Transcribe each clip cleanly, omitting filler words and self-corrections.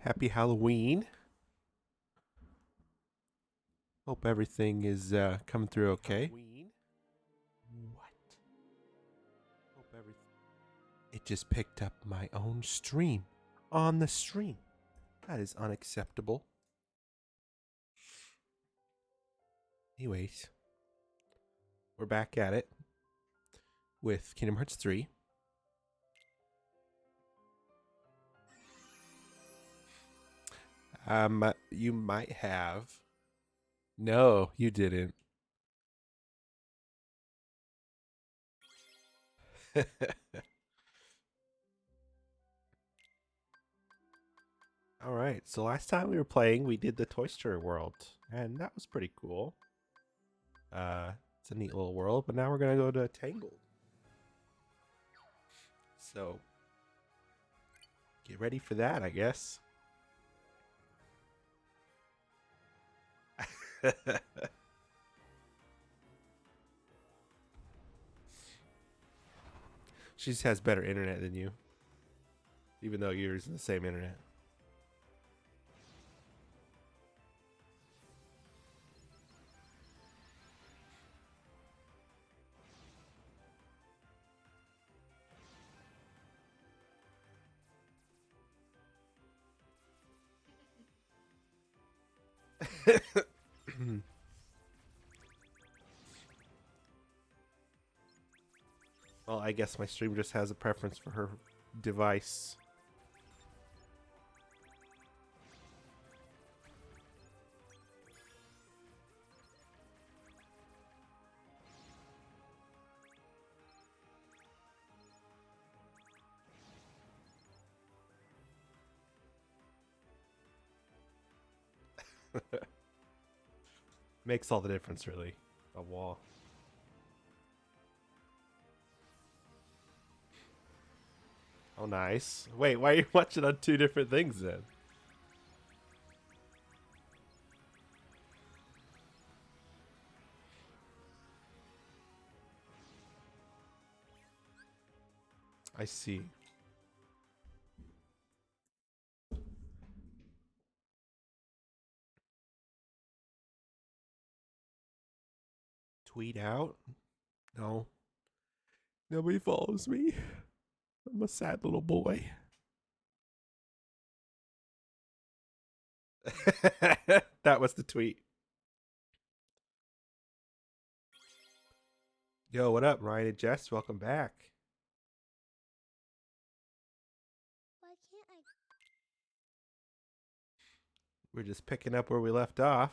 Happy Halloween. Hope everything is coming through okay. What? Hope everything. It just picked up my own stream on the stream. That is unacceptable. Anyways, we're back at it with Kingdom Hearts 3. You might have. No, you didn't. All right. So last time we were playing, we did the Toy Story world, and that was pretty cool. It's a neat little world, but now we're gonna go to Tangled. So get ready for that, I guess. She just has better internet than you, even though you're using the same internet. Well, I guess my stream just has a preference for her device. Makes all the difference, really. A wall. Oh, nice. Wait, why are you watching on two different things then? I see. Tweet out? No. Nobody follows me. I'm a sad little boy. That was the tweet. Yo, what up, Ryan and Jess? Welcome back. Why can't I? We're just picking up where we left off.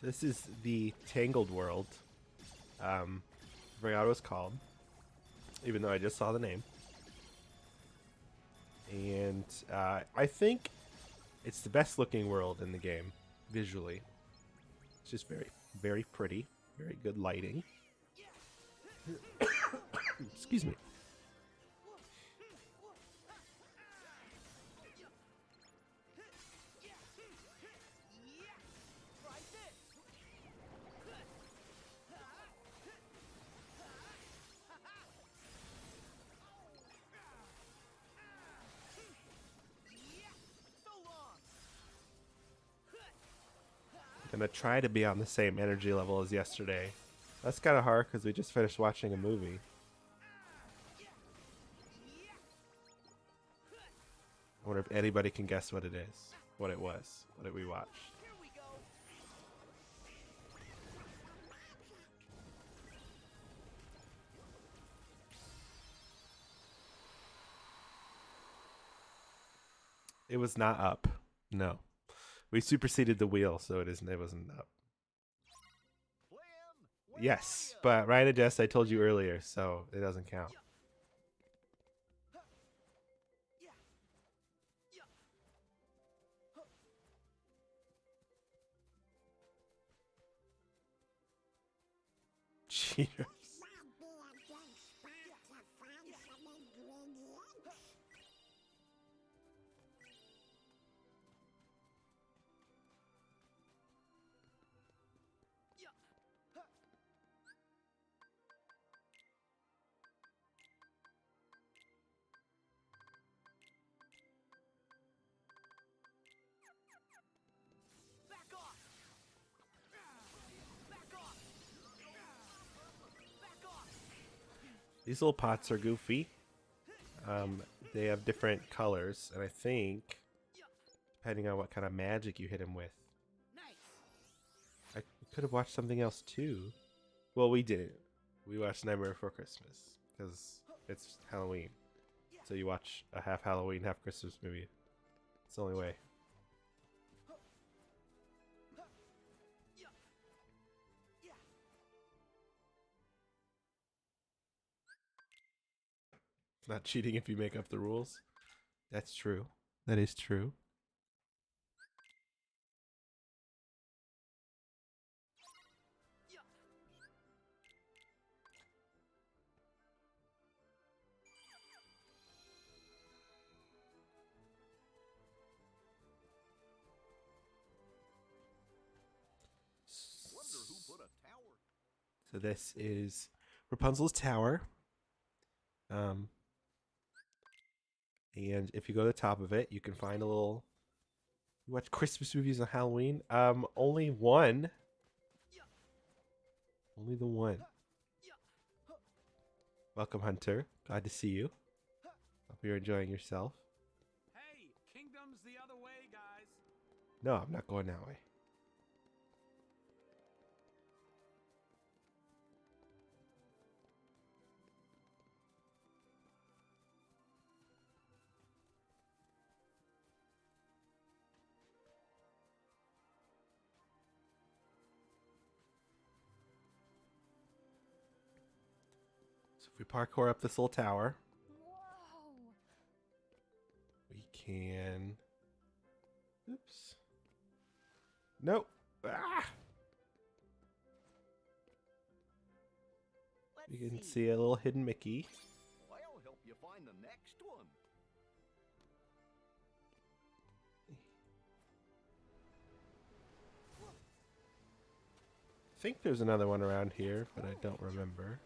This is the Tangled world. I forgot what it was called, even though I just saw the name. And I think it's the best looking world in the game, visually. It's just very, very pretty. Very good lighting. Excuse me. Gonna try to be on the same energy level as yesterday. That's kind of hard because we just finished watching a movie. I wonder if anybody can guess what it is, what it was, what did we watch? It was not Up. No, we superseded the wheel, so it isn't. It wasn't Up. Yes, but Ryan and Jess, I told you earlier, so it doesn't count. cheaters. These little pots are goofy. They have different colors, and I think, depending on what kind of magic you hit him with, I could have watched something else too. Well, we didn't. We watched Nightmare Before Christmas because it's Halloween. So you watch a half Halloween, half Christmas movie. It's the only way. It's not cheating if you make up the rules. That's true. That is true. Wonder who put a tower. So this is Rapunzel's tower. And if you go to the top of it, you can find a little. You watch Christmas movies on Halloween? Only one. Only the one. Welcome, Hunter. Glad to see you. Hope you're enjoying yourself. Hey, kingdom's the other way, guys. No, I'm not going that way. So if we parkour up this little tower, Whoa. we can. Oops. Nope. Ah! You can see a little hidden Mickey. I'll help you find the next one. I think there's another one around here, but I don't remember.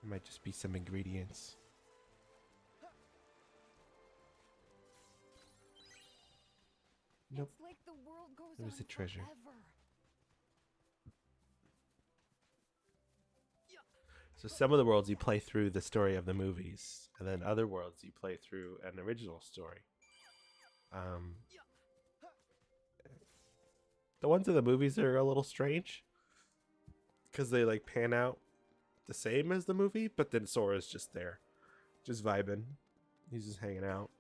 It might just be some ingredients. Nope. It's like the world goes It was on a treasure. forever. So some of the worlds you play through the story of the movies, and then other worlds you play through an original story. The ones in the movies are a little strange because they like pan out the same as the movie, but then Sora's just there, just vibing. He's just hanging out.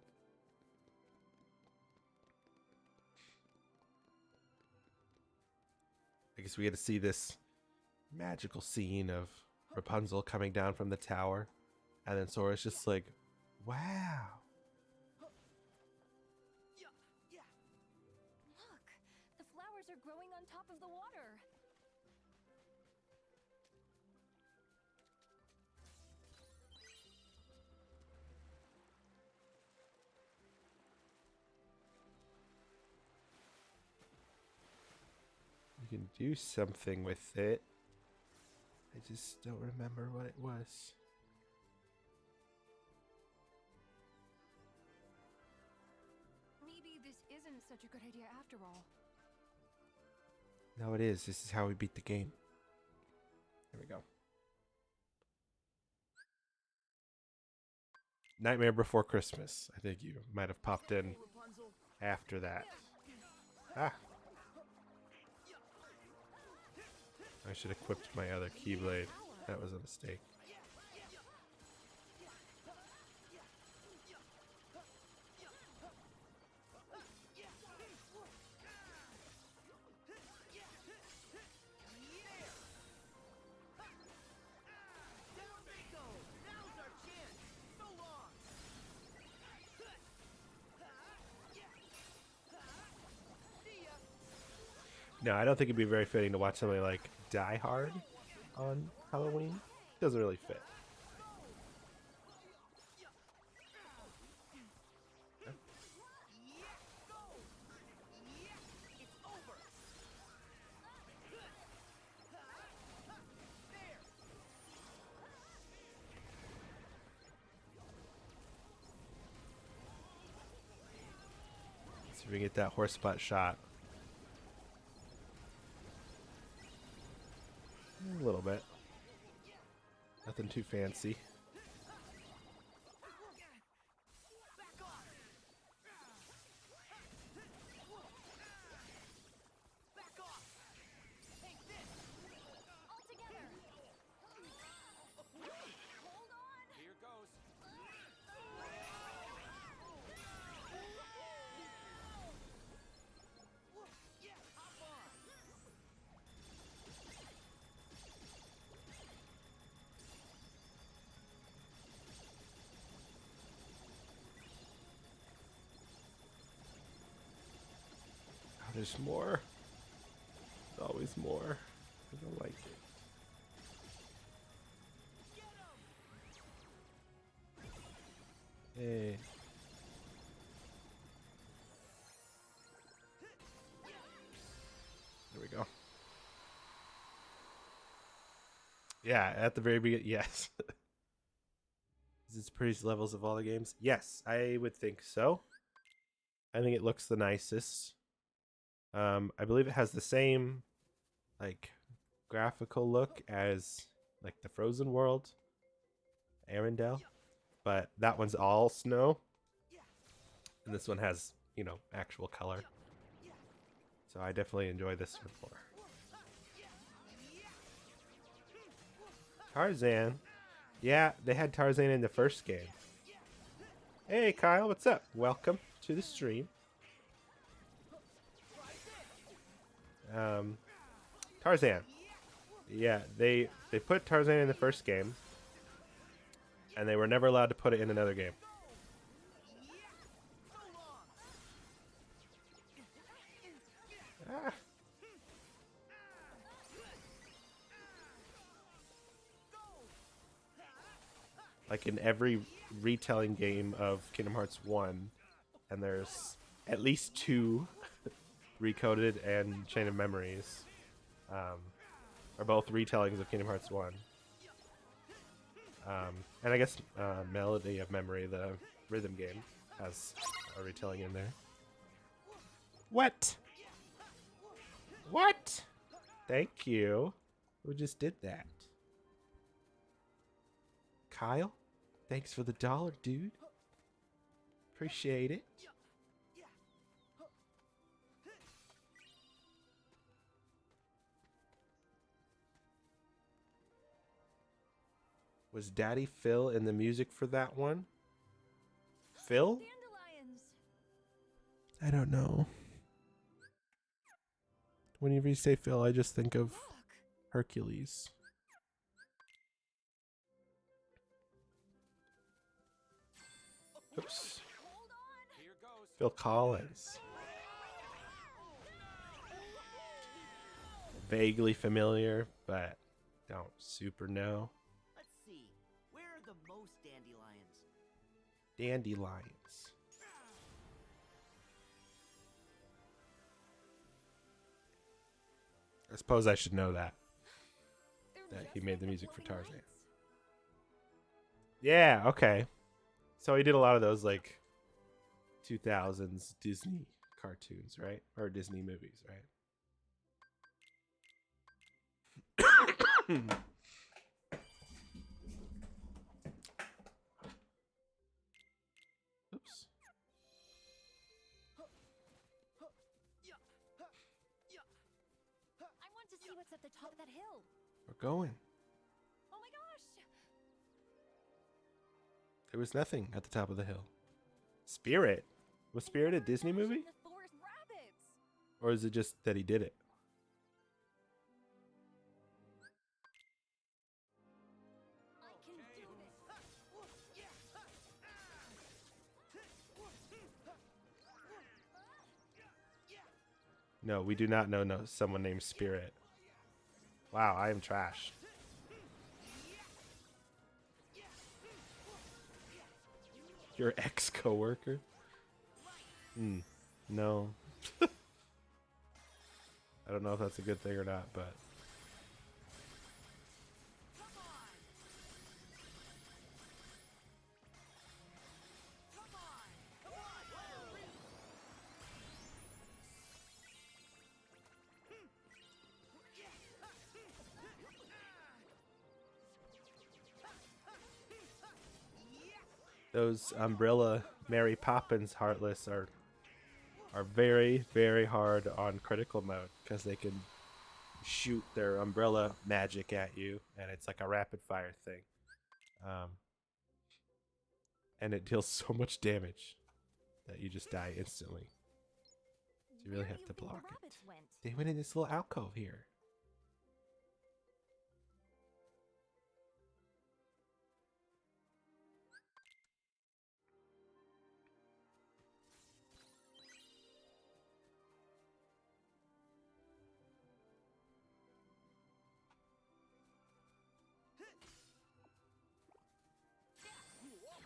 I guess we get to see this magical scene of Rapunzel coming down from the tower, and then Sora's just like, wow. Look, the flowers are growing on top of the water. You can do something with it. I just don't remember what it was. Maybe this isn't such a good idea after all. No, it is. This is how we beat the game. There we go. Nightmare Before Christmas. I think you might have popped in after that. Ah. I should have equipped my other Keyblade. That was a mistake. No, I don't think it'd be very fitting to watch somebody like Die Hard on Halloween. Doesn't really fit. See if we can get that horse butt shot. A little bit. Nothing too fancy. Here goes. Oh, there's more. There's always more. I don't like it. Hey. There we go. Yeah, at the very beginning, yes. Is this prettiest levels of all the games? Yes, I would think so. I think it looks the nicest. I believe it has the same like graphical look as like the Frozen World, Arendelle, but that one's all snow, and this one has, you know, actual color. So I definitely enjoy this one more. Tarzan. Yeah, they had Tarzan in the first game. Hey Kyle, what's up? Welcome to the stream. Tarzan. Yeah, they put Tarzan in the first game, and they were never allowed to put it in another game. Ah. Like in every retelling game of Kingdom Hearts 1, and there's at least 2 Recoded and Chain of Memories, are both retellings of Kingdom Hearts 1. And I guess Melody of Memory, the rhythm game, has a retelling in there. What? What? Thank you. Who just did that? Kyle? Thanks for the $1, dude. Appreciate it. Was Daddy Phil in the music for that one? Phil? Dandelions. I don't know. Whenever you say Phil, I just think of Look. Hercules. Oops. Hold on. Here goes. Phil Collins. Vaguely familiar, but don't super know. Let's see. Where are the most dandelions? Dandelions. I suppose I should know that. They're That just he made the like music for floating Tarzan. lights. Yeah, okay. So he did a lot of those like 2000s Disney cartoons, right? Or Disney movies, right? Oops. I want to see what's at the top of that hill. We're going. Oh my gosh! There was nothing at the top of the hill. Spirit? Was Spirit a Disney movie? The forest rabbits. Or is it just that he did it? I can do this. No, we do not know someone named Spirit. Wow, I am trash. Your ex-coworker? No. I don't know if that's a good thing or not, but those Umbrella Mary Poppins Heartless are very, very hard on critical mode because they can shoot their umbrella magic at you, and it's like a rapid fire thing. And it deals so much damage that you just die instantly. So you really have to block it. They went in this little alcove here.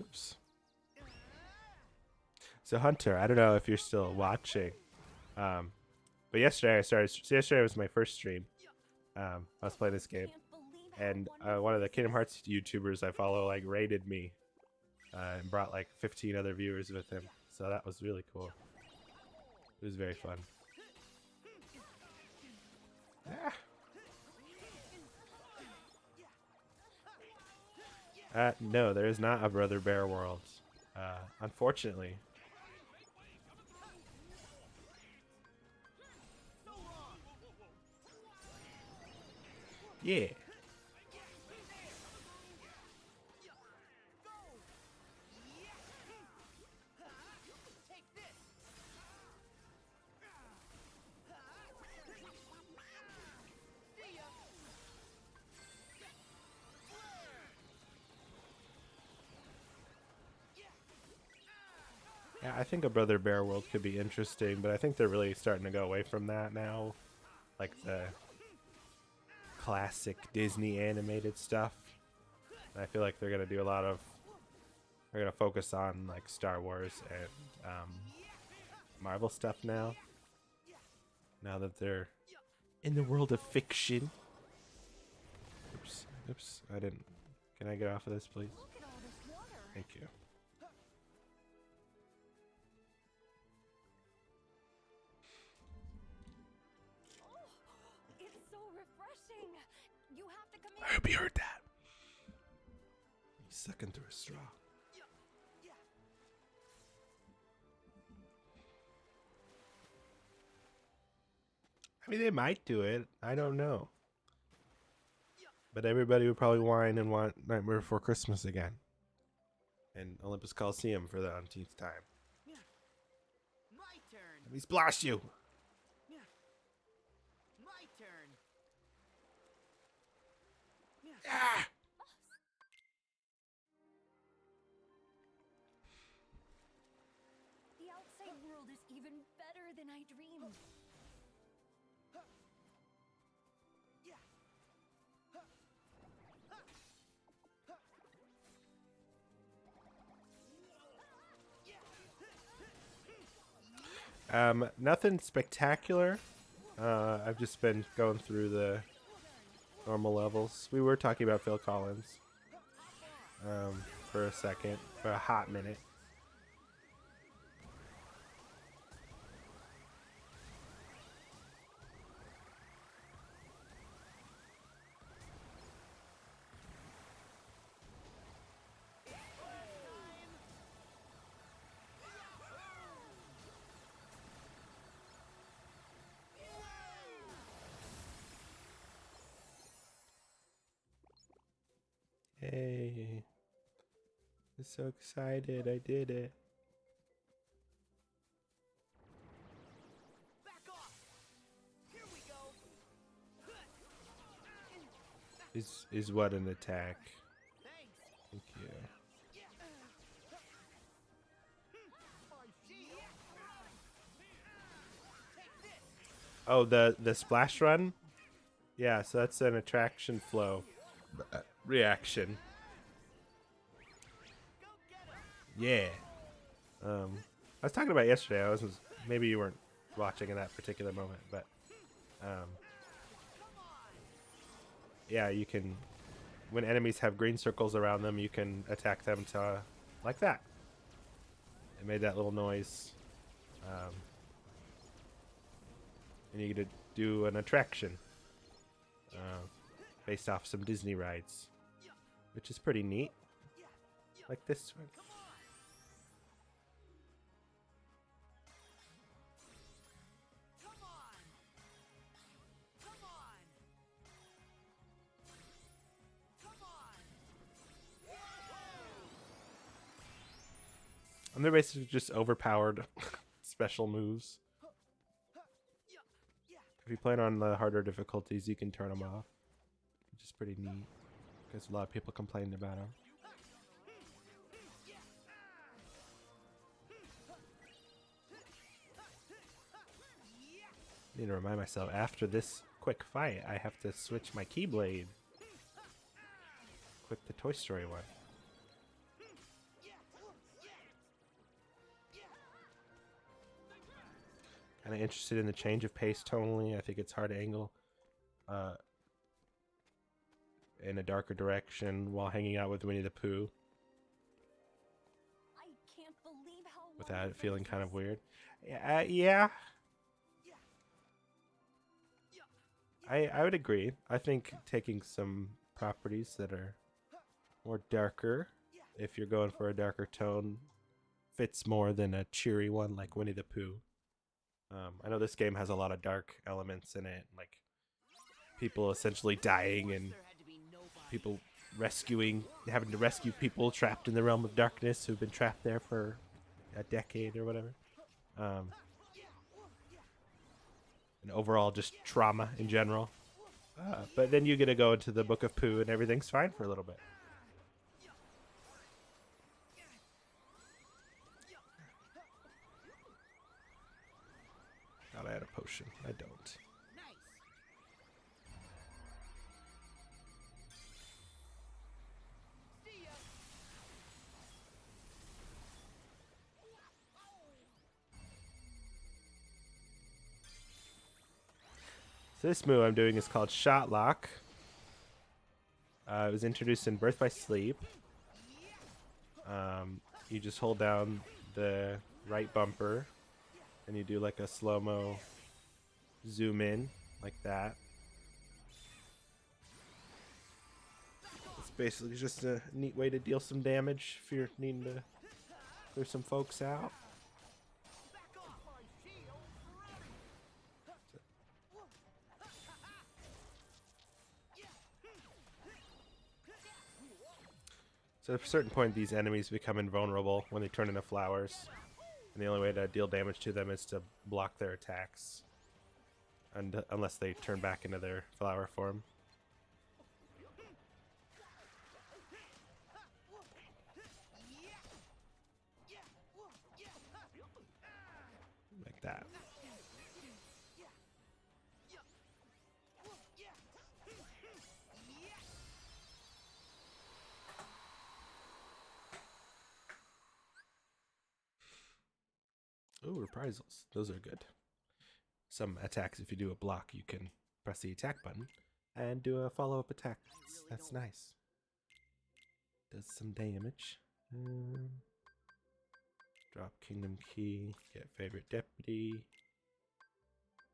Oops. So Hunter, I don't know if you're still watching, but yesterday yesterday was my first stream. I was playing this game, and one of the Kingdom Hearts YouTubers I follow like raided me, and brought like 15 other viewers with him. So that was really cool. It was very fun. No, there is not a Brother Bear world, unfortunately. Yeah. Yeah, I think a Brother Bear world could be interesting, but I think they're really starting to go away from that now. Like the classic Disney animated stuff. And I feel like they're gonna do a lot of. They're gonna focus on like Star Wars and Marvel stuff now. Now that they're in the world of fiction. Oops, I didn't. Can I get off of this, please? Thank you. It's so refreshing. You have to come in. I hope you heard that. He's sucking through a straw. I mean, they might do it. I don't know. But everybody would probably whine and want Nightmare Before Christmas again. And Olympus Coliseum for the umpteenth time. My turn. Let me splash you! My turn. Ah! The outside world is even better than I dreamed. Nothing spectacular. I've just been going through the normal levels. We were talking about Phil Collins for a second, for a hot minute. Hey, I'm so excited. I did it. Back off. Here we go. Is what an attack? Thanks. Thank you. Oh, the splash run? Yeah, so that's an attraction flow reaction. Yeah. I was talking about yesterday. Maybe you weren't watching in that particular moment, but yeah, you can, when enemies have green circles around them, you can attack them to like that. It made that little noise, and you get to do an attraction based off some Disney rides, which is pretty neat. Like this one. And they're basically just overpowered special moves. If you play on the harder difficulties, you can turn them off, which is pretty neat because a lot of people complained about them. I need to remind myself after this quick fight, I have to switch my Keyblade. Equip the Toy Story one. Kind of interested in the change of pace tonally. I think it's hard to angle in a darker direction while hanging out with Winnie the Pooh I can't believe how without it feeling kind of weird. Yeah. I would agree. I think taking some properties that are more darker, if you're going for a darker tone, fits more than a cheery one like Winnie the Pooh. I know this game has a lot of dark elements in it, like people essentially dying and people having to rescue people trapped in the realm of darkness who've been trapped there for a decade or whatever. And overall just trauma in general. But then you get to go into the Book of Pooh and everything's fine for a little bit. Thought I had a potion. I don't. So this move I'm doing is called Shot Lock. It was introduced in Birth by Sleep. You just hold down the right bumper and you do like a slow-mo zoom in like that. It's basically just a neat way to deal some damage if you're needing to clear some folks out. So at a certain point, these enemies become invulnerable when they turn into flowers. And the only way to deal damage to them is to block their attacks. And unless they turn back into their flower form. Like that. Ooh, reprisals. Those are good. Some attacks, if you do a block, you can press the attack button and do a follow-up attack. That's nice. Does some damage. Drop Kingdom Key. Get Favorite Deputy.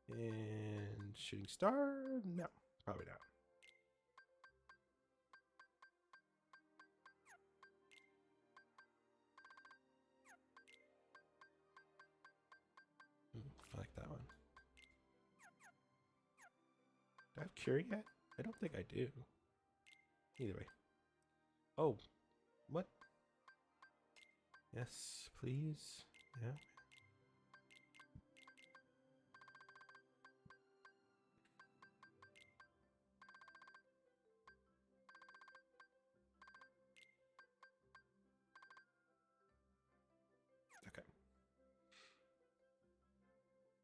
And Shooting Star? No, probably not. I like that one. Do I have Cure yet? I don't think I do. Either way. Oh, what? Yes, please. Yeah. Okay.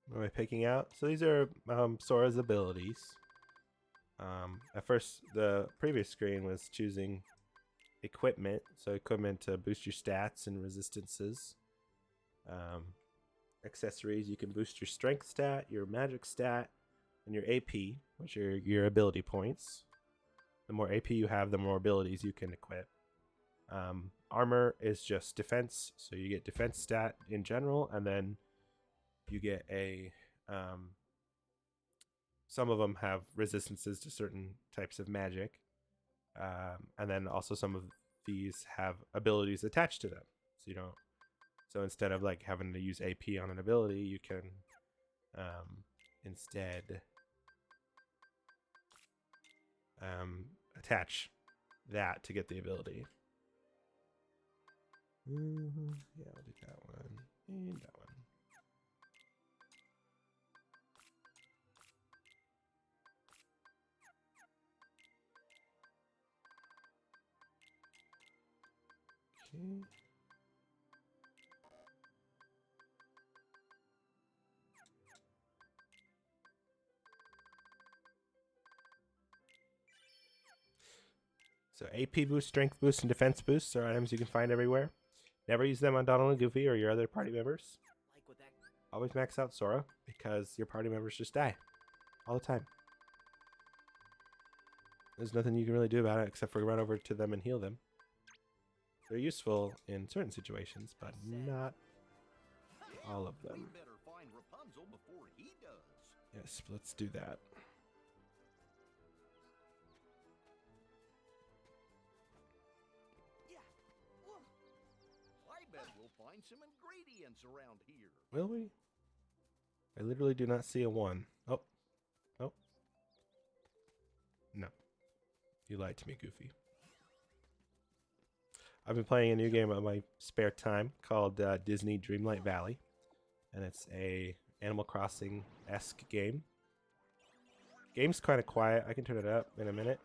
What am I picking out? So these are Sora's abilities. At first, the previous screen was choosing equipment. So equipment to boost your stats and resistances. Accessories, you can boost your strength stat, your magic stat, and your AP, which are your ability points. The more AP you have, the more abilities you can equip. Armor is just defense, so you get defense stat in general, and then you get a some of them have resistances to certain types of magic, and then also some of these have abilities attached to them, so you don't. So instead of like having to use AP on an ability, you can instead attach that to get the ability. Yeah, I'll do that one and that one. Okay. So AP boost, strength boost, and defense boosts are items you can find everywhere. Never use them on Donald and Goofy or your other party members. Like with that. Always max out Sora because your party members just die all the time. There's nothing you can really do about it except for run over to them and heal them. They're useful in certain situations, but not all of We them. better find Rapunzel before he does. Yes, let's do that. I bet we'll find some ingredients around here. Will we? I literally do not see a 1. Oh. Oh. No. You lied to me, Goofy. I've been playing a new game on my spare time called Disney Dreamlight Valley. And it's a Animal Crossing-esque game. Game's kind of quiet. I can turn it up in a minute.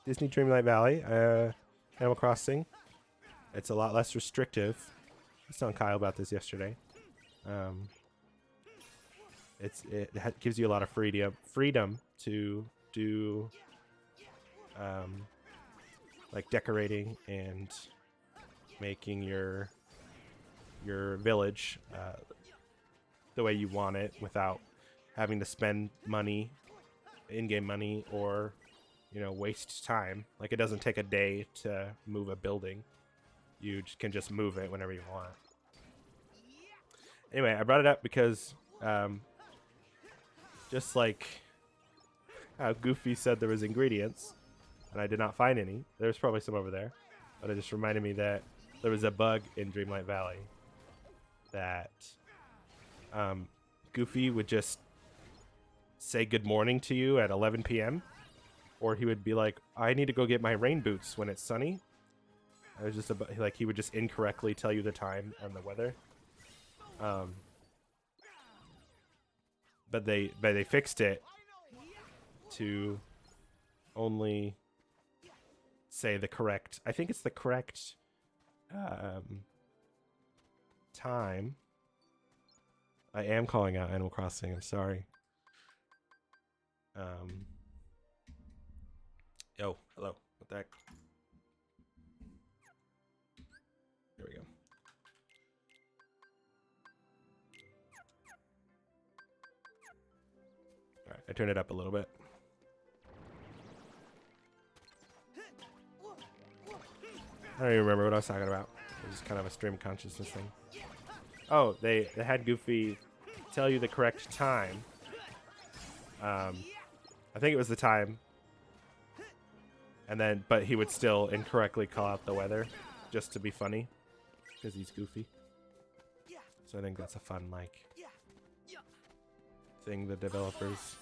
Disney Dreamlight Valley, Animal Crossing. It's a lot less restrictive. I was telling Kyle about this yesterday. It gives you a lot of freedom to do like decorating and making your village the way you want it without having to spend money, in-game money, or waste time. Like, it doesn't take a day to move a building. You can just move it whenever you want. Anyway, I brought it up because just like how Goofy said there was ingredients and I did not find any. There's probably some over there, but it just reminded me that there was a bug in Dreamlight Valley that Goofy would just say good morning to you at 11 p.m. or he would be like, I need to go get my rain boots when it's sunny. It was just like he would just incorrectly tell you the time and the weather. But they fixed it to only say the correct. I think it's the correct time. I am calling out Animal Crossing. I'm sorry. Yo, hello. What the heck? There we go. All right, I turned it up a little bit. I don't even remember what I was talking about. It was kind of a stream consciousness thing. Oh, they had Goofy tell you the correct time. I think it was the time. And then, but he would still incorrectly call out the weather just to be funny because he's Goofy. So I think that's a fun, like, thing the developers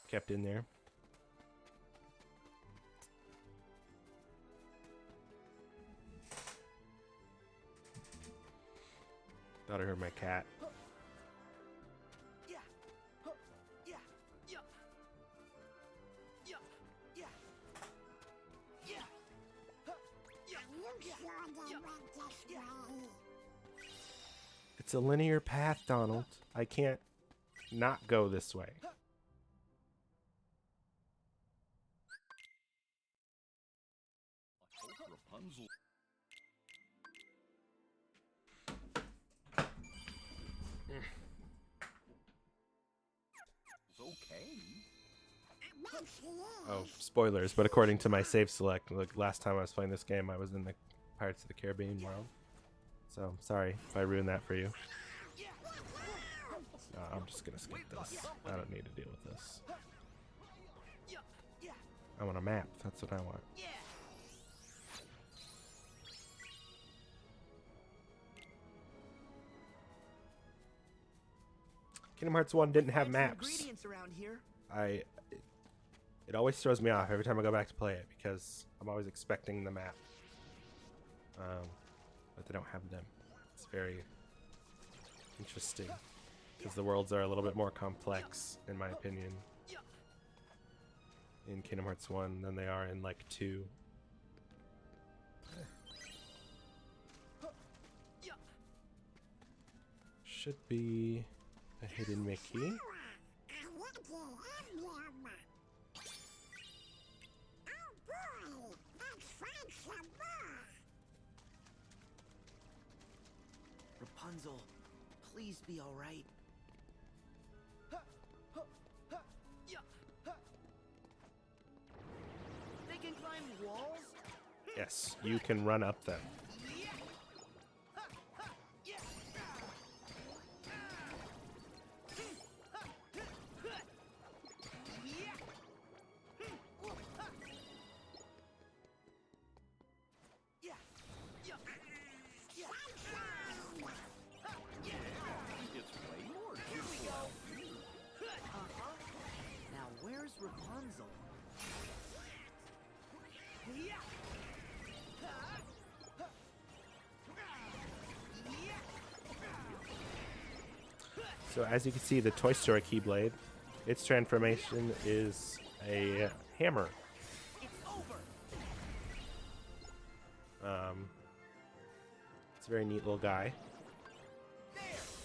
kept in there. Thought I heard my cat. It's a linear path, Donald. I can't not go this way. I hope Rapunzel. It's okay. Oh, spoilers, but according to my save select, like last time I was playing this game, I was in the Pirates of the Caribbean world. So, sorry if I ruined that for you. I'm just gonna skip this. I don't need to deal with this. I want a map. That's what I want. Kingdom Hearts 1 didn't have Find some maps. ingredients around here. It always throws me off every time I go back to play it because I'm always expecting the map. But they don't have them. It's very interesting because the worlds are a little bit more complex, in my opinion, in Kingdom Hearts 1 than they are in like 2. Should be a hidden Mickey. Rapunzel, please be alright. They can climb walls? Yes, you can run up them. It's way more beautiful out here. Now where's Rapunzel? So as you can see, the Toy Story Keyblade, its transformation is a hammer. It's over. It's a very neat little guy.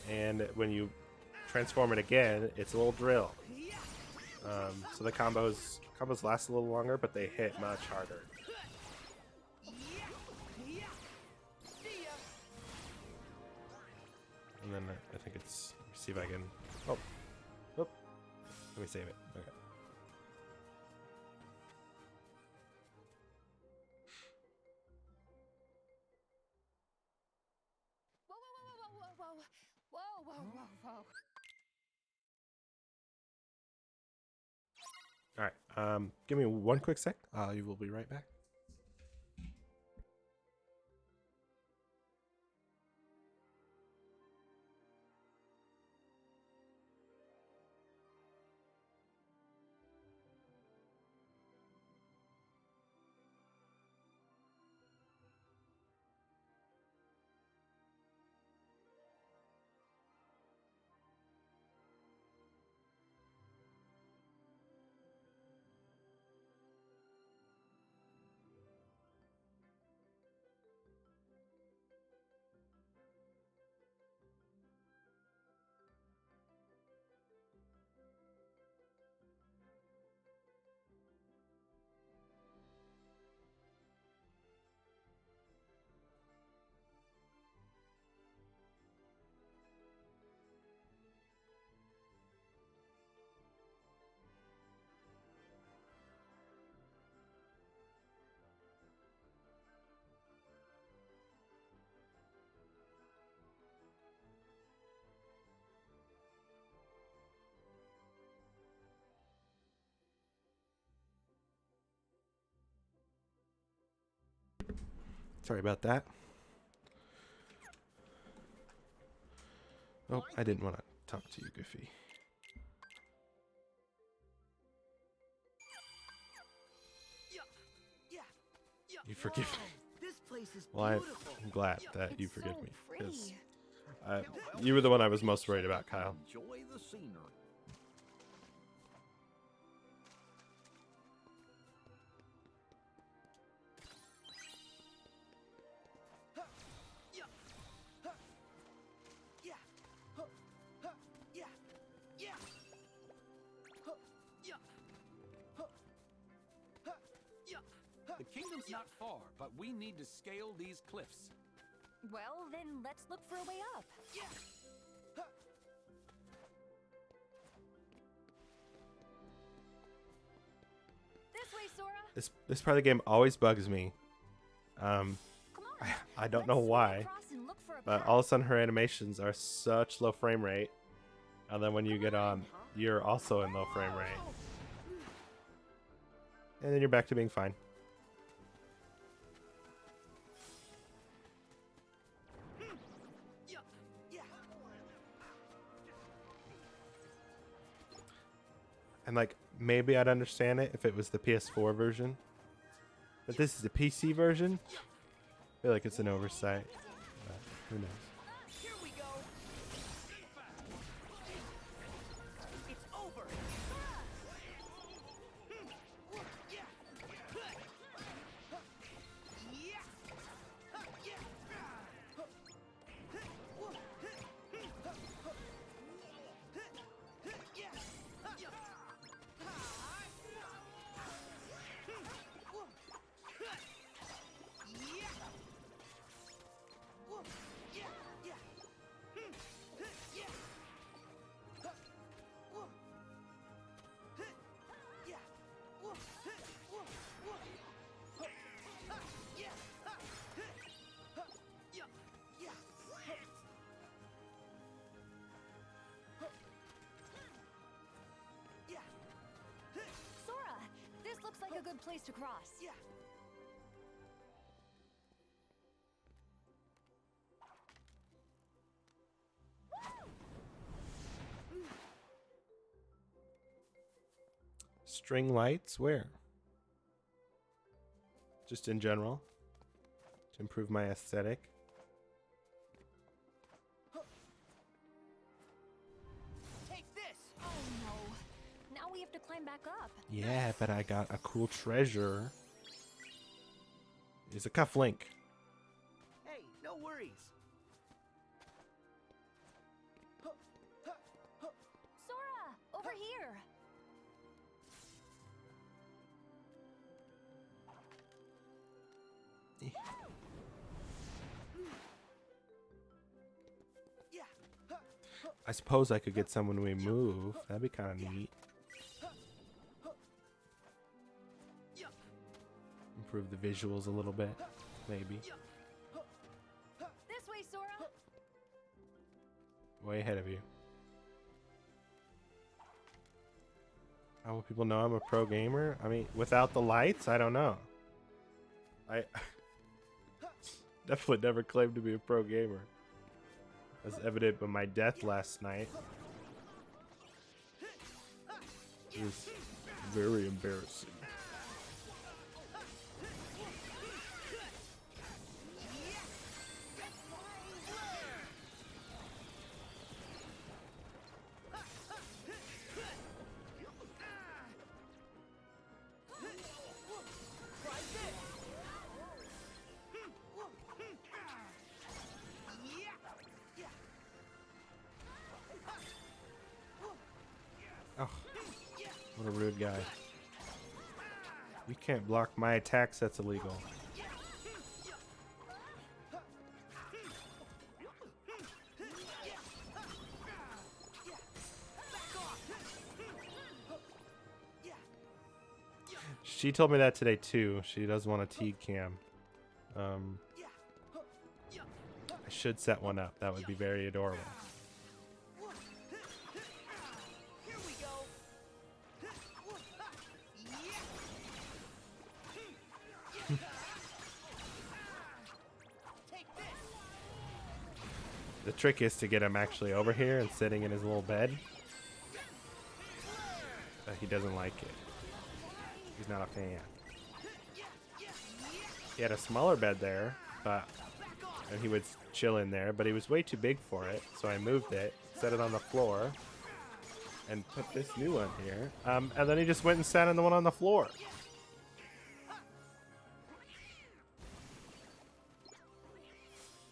And when you transform it again, it's a little drill. So the combos last a little longer, but they hit much harder. And then I think it's, let me see if I can, oh, let me save it. Okay. Whoa, whoa, whoa, whoa, whoa, whoa, whoa, whoa, whoa, whoa. All right. Give me one quick sec. You will be right back. Sorry about that. Oh, I didn't want to talk to you, Goofy. You forgive me. This place is Well, beautiful. I'm glad that It's you forgive so me. pretty. 'Cause you were the one I was most worried about, Kyle. Enjoy the scenery. The kingdom's not far, but we need to scale these cliffs. Well, then let's look for a way up. This way, Sora. This part of the game always bugs me. Come on. I don't know Let's swim why, across and look for a but path. all of a sudden her animations are such low frame rate, and then when you get on, you're also in low frame rate, and then you're back to being fine. And like maybe I'd understand it if it was the PS4 version, but this is the PC version. I feel like it's an oversight, but who knows? Here we go. It's over. Sora, this looks like a good place to cross. String lights? Where? Just in general, to improve my aesthetic. Take this. Oh no. Now we have to climb back up. Yeah, but I got a cool treasure. It's a cufflink. Hey, no worries. Sora, over here. I suppose I could get some when we move. That'd be kind of neat. Improve the visuals a little bit, maybe. This way, Sora. Way ahead of you. How will people know I'm a pro gamer? I mean, without the lights, I don't know. I definitely never claimed to be a pro gamer, as evident by my death last night. It was very embarrassing. Oh, what a rude guy. You can't block my attacks, that's illegal. She told me that today too. She does want a Teague cam. I should set one up. That would be very adorable. Here we go. Take this. The trick is to get him actually over here and sitting in his little bed. But he doesn't like it. He's not a fan. He had a smaller bed there, and he would chill in there, but he was way too big for it, so I moved it, set it on the floor, and put this new one here. And then he just went and sat on the one on the floor.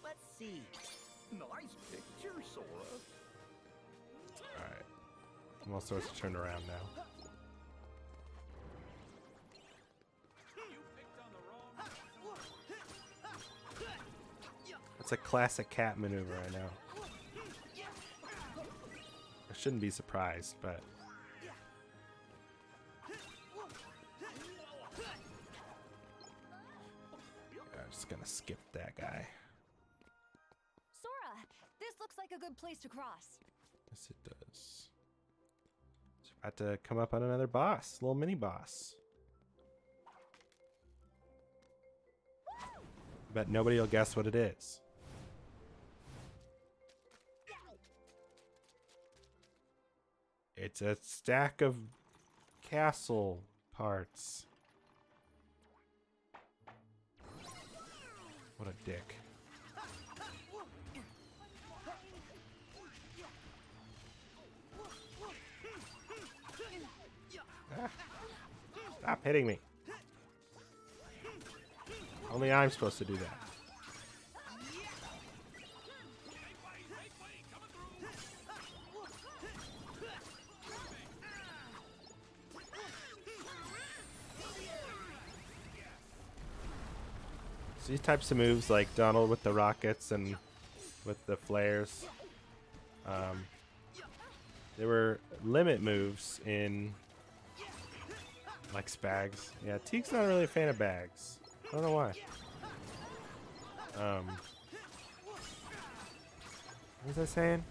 Let's see. Nice picture, Sora. Alright. I'm all sorts of turned around now. You picked on the It's a classic cat maneuver, I know. I shouldn't be surprised, but... I'm just gonna skip that guy. Sora, this looks like a good place to cross. Yes, it does. It's about to come up on another boss, little mini boss. Bet nobody will guess what it is. It's a stack of castle parts. What a dick. Ah. Stop hitting me. Only I'm supposed to do that. So these types of moves, like Donald with the rockets and with the flares, they were limit moves in like Spags. Yeah, Teek's not really a fan of bags. I don't know why. What was I saying?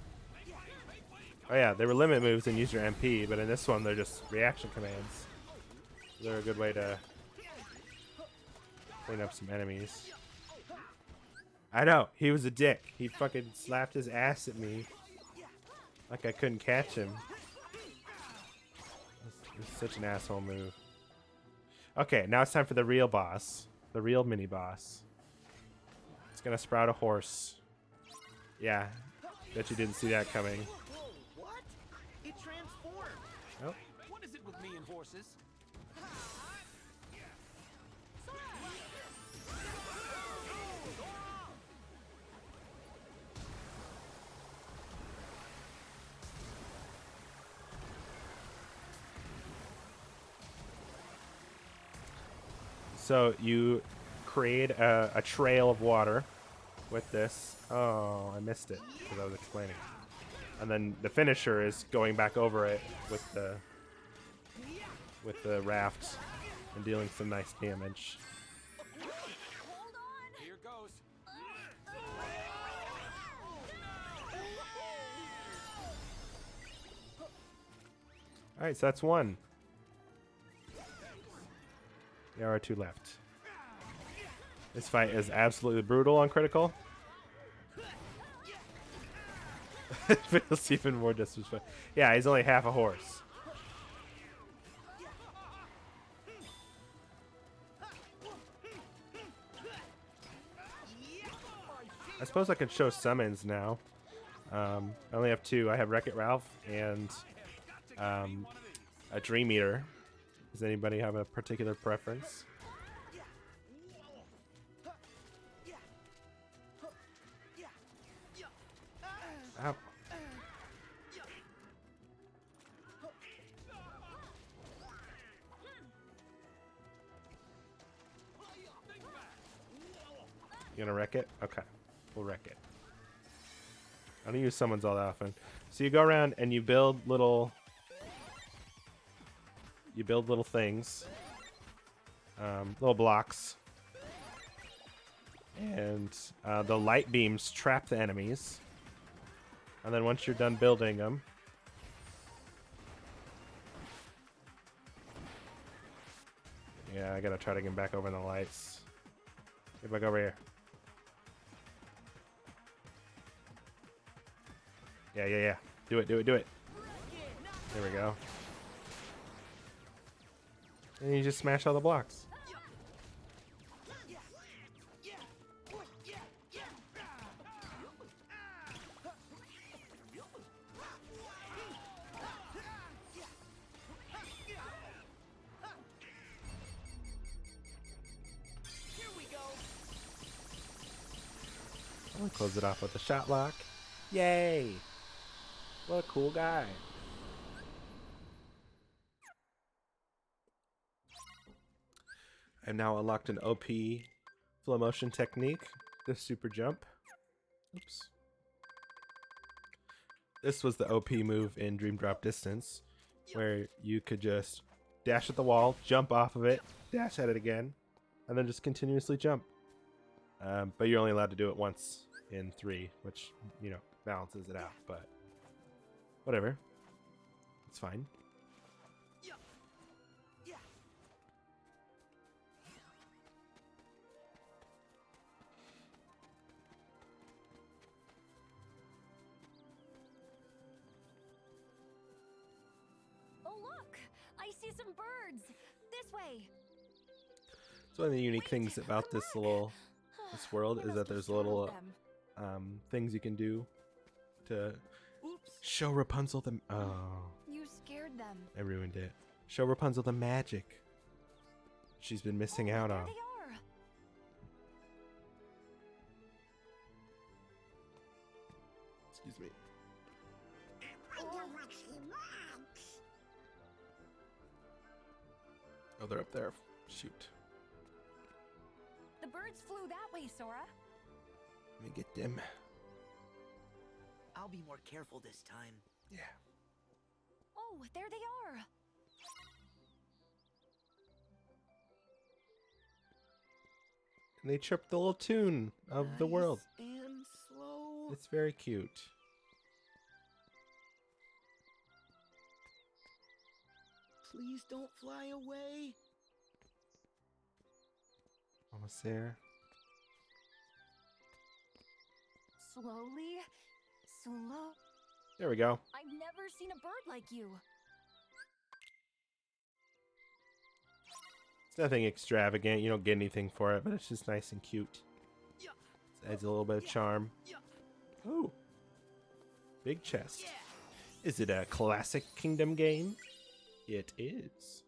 Oh yeah, they were limit moves and use your MP, but in this one they're just reaction commands. They're a good way to clean up some enemies. I know, he was a dick. He fucking slapped his ass at me like I couldn't catch him. It was such an asshole move. Okay, now it's time for the real boss. The real mini boss. It's gonna sprout a horse. Yeah, bet you didn't see that coming. Whoa, what? It transformed. Nope. What is it with me and horses? So you create a trail of water with this. Oh, I missed it because I was explaining. And then the finisher is going back over it with the raft and dealing some nice damage. Here goes. All right, so that's one. There are two left. This fight is absolutely brutal on critical. It feels even more disrespectful. Yeah, he's only half a horse. I suppose I could show summons now. I only have two. I have Wreck-It Ralph and a Dream Eater. Does anybody have a particular preference? Ow. You gonna wreck it? Okay, we'll wreck it. I don't use summons all that often. So you go around and you build little things, little blocks, and the light beams trap the enemies. And then once you're done building them, yeah, I gotta try to get back over in the lights. Get back over here. Yeah. Do it. There we go. And you just smash all the blocks. I'm gonna close it off with a shot lock. Yay! What a cool guy. I've now unlocked an OP flow motion technique, the super jump. Oops. This was the OP move in Dream Drop Distance, where you could just dash at the wall, jump off of it, dash at it again, and then just continuously jump. But you're only allowed to do it once in 3, which, you know, balances it out, but whatever. It's fine. Oh, look! I see some birds! This way! So one of the unique things about this world I is must that have there's little startled them. things you can do to Oops. show Rapunzel the You scared them. I ruined it. Show Rapunzel the magic she's been missing out There on. they are! Excuse me. Oh, they're up there. Shoot. The birds flew that way, Sora. Let me get them. I'll be more careful this time. Yeah. Oh, there they are! And they chirp the little tune of the world. Nice and slow. It's very cute. Please don't fly away. Almost there. Slowly, slow. There we go. I've never seen a bird like you. It's nothing extravagant. You don't get anything for it, but it's just nice and cute. It adds a little bit of charm. Oh. Big chest. Is it a classic Kingdom game? It is.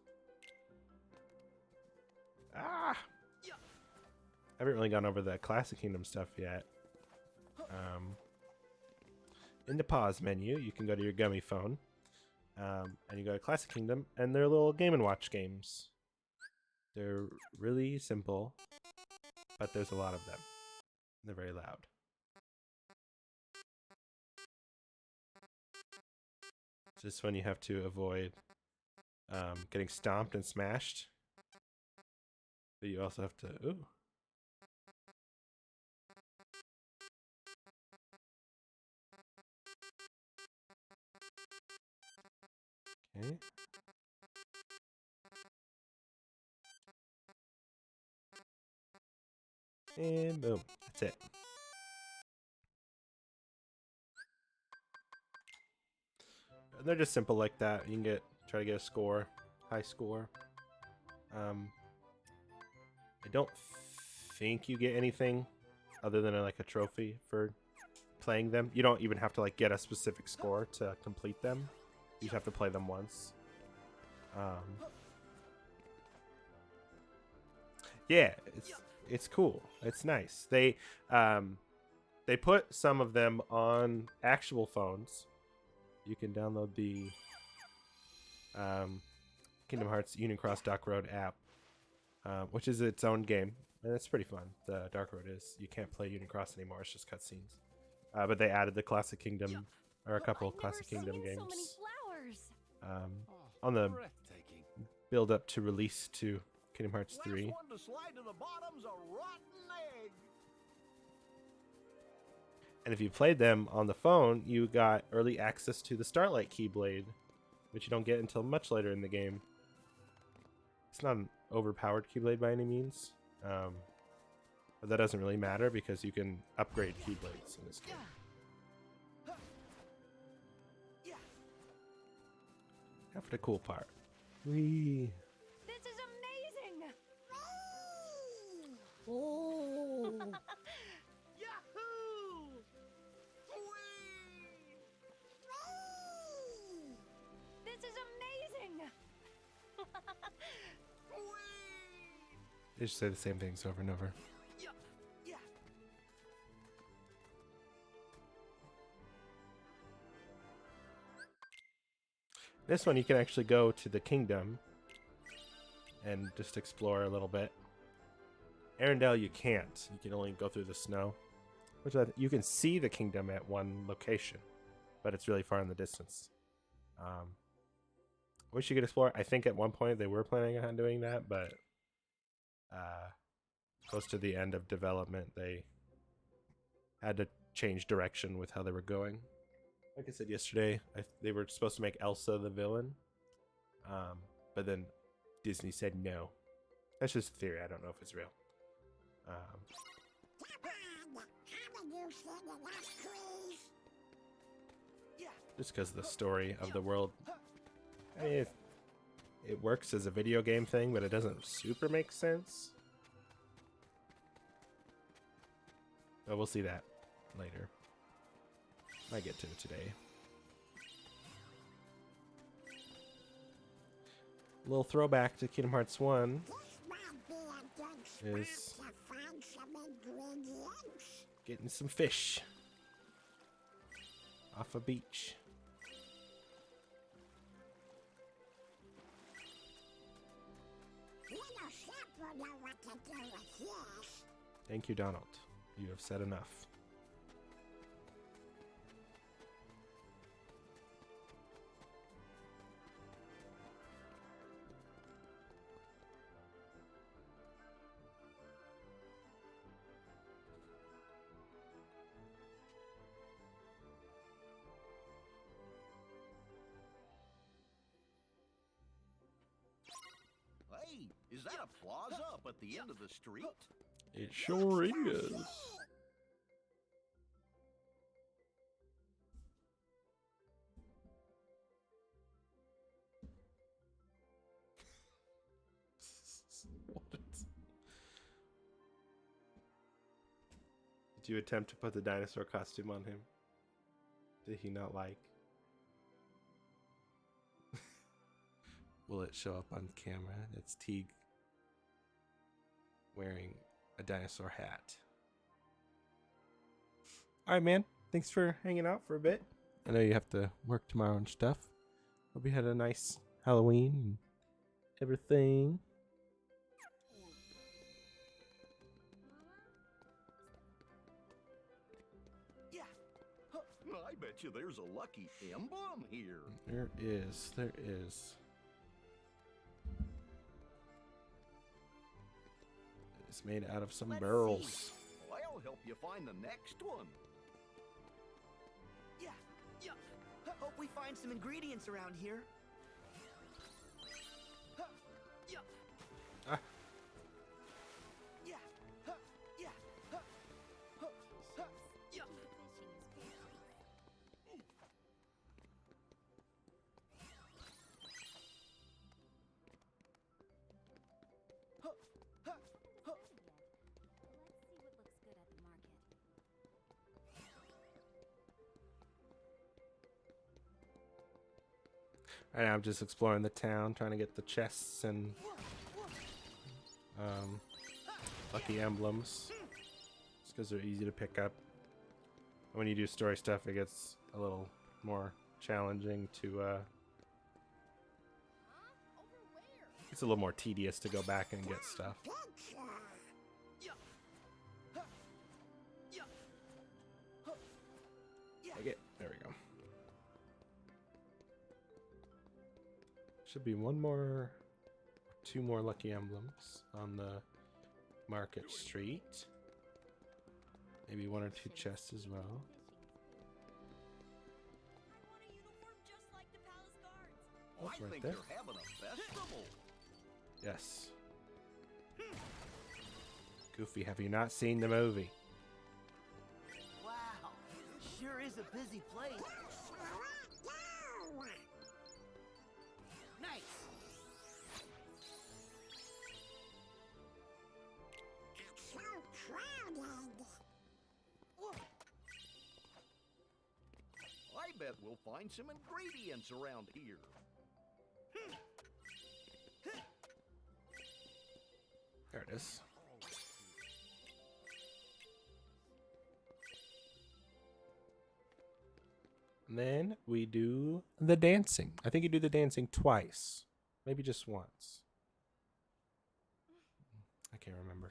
Ah! I haven't really gone over the Classic Kingdom stuff yet. In the pause menu, you can go to your Gummy phone, and you go to Classic Kingdom, and they're little Game & Watch games. They're really simple, but there's a lot of them. They're very loud. Just when you have to avoid getting stomped and smashed, but you also have to. Ooh. Okay. And boom. That's it. And they're just simple like that. You can try to get a score, high score. I don't think you get anything other than like a trophy for playing them. You don't even have to like get a specific score to complete them. You just have to play them once. Yeah, it's cool. It's nice. They put some of them on actual phones. You can download the Kingdom Hearts Union Cross Dark Road app, which is its own game, and it's pretty fun. The Dark Road is. You can't play Union Cross anymore. It's just cutscenes. But they added the Classic Kingdom, or a couple of Classic Kingdom games. So many flowers. On the Breathtaking. build up to release to Kingdom Hearts 3. Last one to slide to the bottom's a rotten egg. And if you played them on the phone, you got early access to the Starlight Keyblade, which you don't get until much later in the game. It's not an overpowered Keyblade by any means, but that doesn't really matter because you can upgrade Keyblades in this game. Now for the cool part. Whee! This is amazing! Oh. Yahoo! This is amazing! They just say the same things over and over. This one you can actually go to the kingdom and just explore a little bit. Arendelle you can't. You can only go through the snow. Which you can see the kingdom at one location, but it's really far in the distance. Wish you could explore. I think at one point they were planning on doing that, but close to the end of development, they had to change direction with how they were going. Like I said yesterday, they were supposed to make Elsa the villain, but then Disney said no. That's just a theory. I don't know if it's real. Just because the story of the world, I mean, it works as a video game thing, but it doesn't super make sense. But we'll see that later. Might get to it today. A little throwback to Kingdom Hearts 1 is getting some fish off a beach. Thank you, Donald. You have said enough. Hey, is that a plaza up at the end of the street? It sure is. Did you attempt to put the dinosaur costume on him? Did he not like? Will it show up on camera? That's Teague wearing a dinosaur hat. All right, man. Thanks for hanging out for a bit. I know you have to work tomorrow and stuff. Hope you had a nice Halloween and everything. Yeah. I bet you there's a lucky emblem here. There is. There is. It's made out of some Let's barrels. see. I'll help you find the next one. Yeah. Hope we find some ingredients around here. Yeah. Ah. Yeah. Yeah. Yeah. Right now I'm just exploring the town, trying to get the chests and lucky emblems. Just because they're easy to pick up. When you do story stuff, it gets a little more challenging to it's a little more tedious to go back and get stuff. Take it. There we go. Should be one more, two more lucky emblems on the Market Street. Maybe one or two chests as well. Oh, I right think there. they're having a festival. Yes. Goofy, have you not seen the movie? Wow. Sure is a busy place. Nice. It's so crowded. I bet we'll find some ingredients around here. There it is. And then we do the dancing. I think you do the dancing twice. Maybe just once. I can't remember.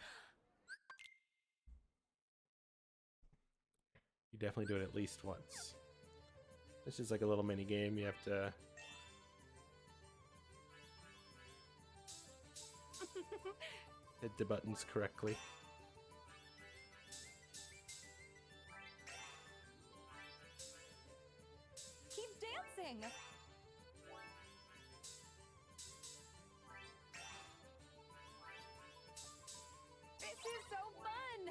You definitely do it at least once. This is like a little mini game. You have to hit the buttons correctly. Keep dancing. This is so fun.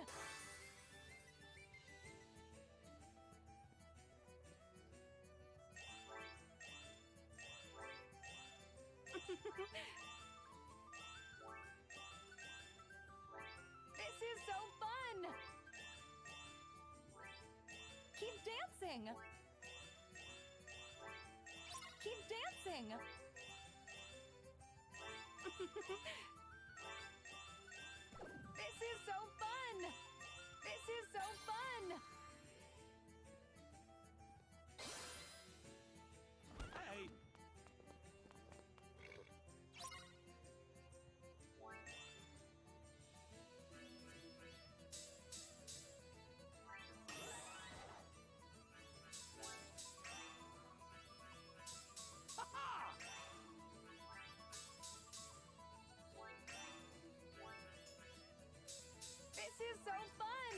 This is so fun. Keep dancing. Keep dancing. This is so fun. This is so fun. Hey, This is so fun.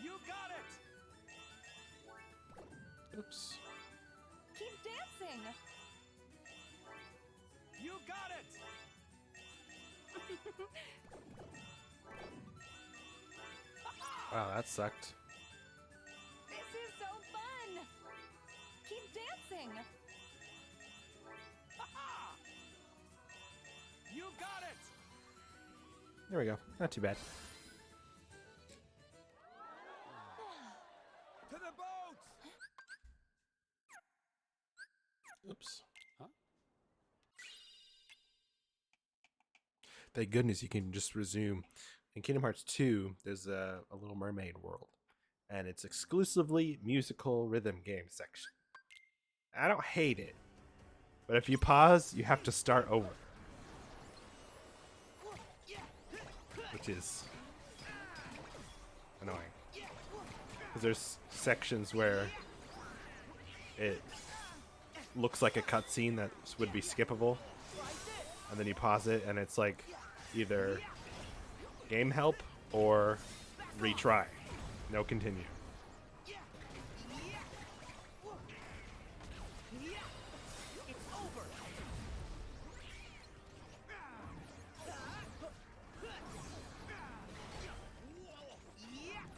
you got it. Oops. Keep dancing. You got it. Wow, that sucked. This is so fun. Keep dancing. You got it. There we go. Not too bad. To the boats. Oops. Thank goodness you can just resume. In Kingdom Hearts 2, there's a Little Mermaid world, and it's exclusively musical rhythm game section. I don't hate it, but if you pause, you have to start over, which is annoying. Because there's sections where it looks like a cutscene that would be skippable, and then you pause it, and it's like either game help or retry. No continue.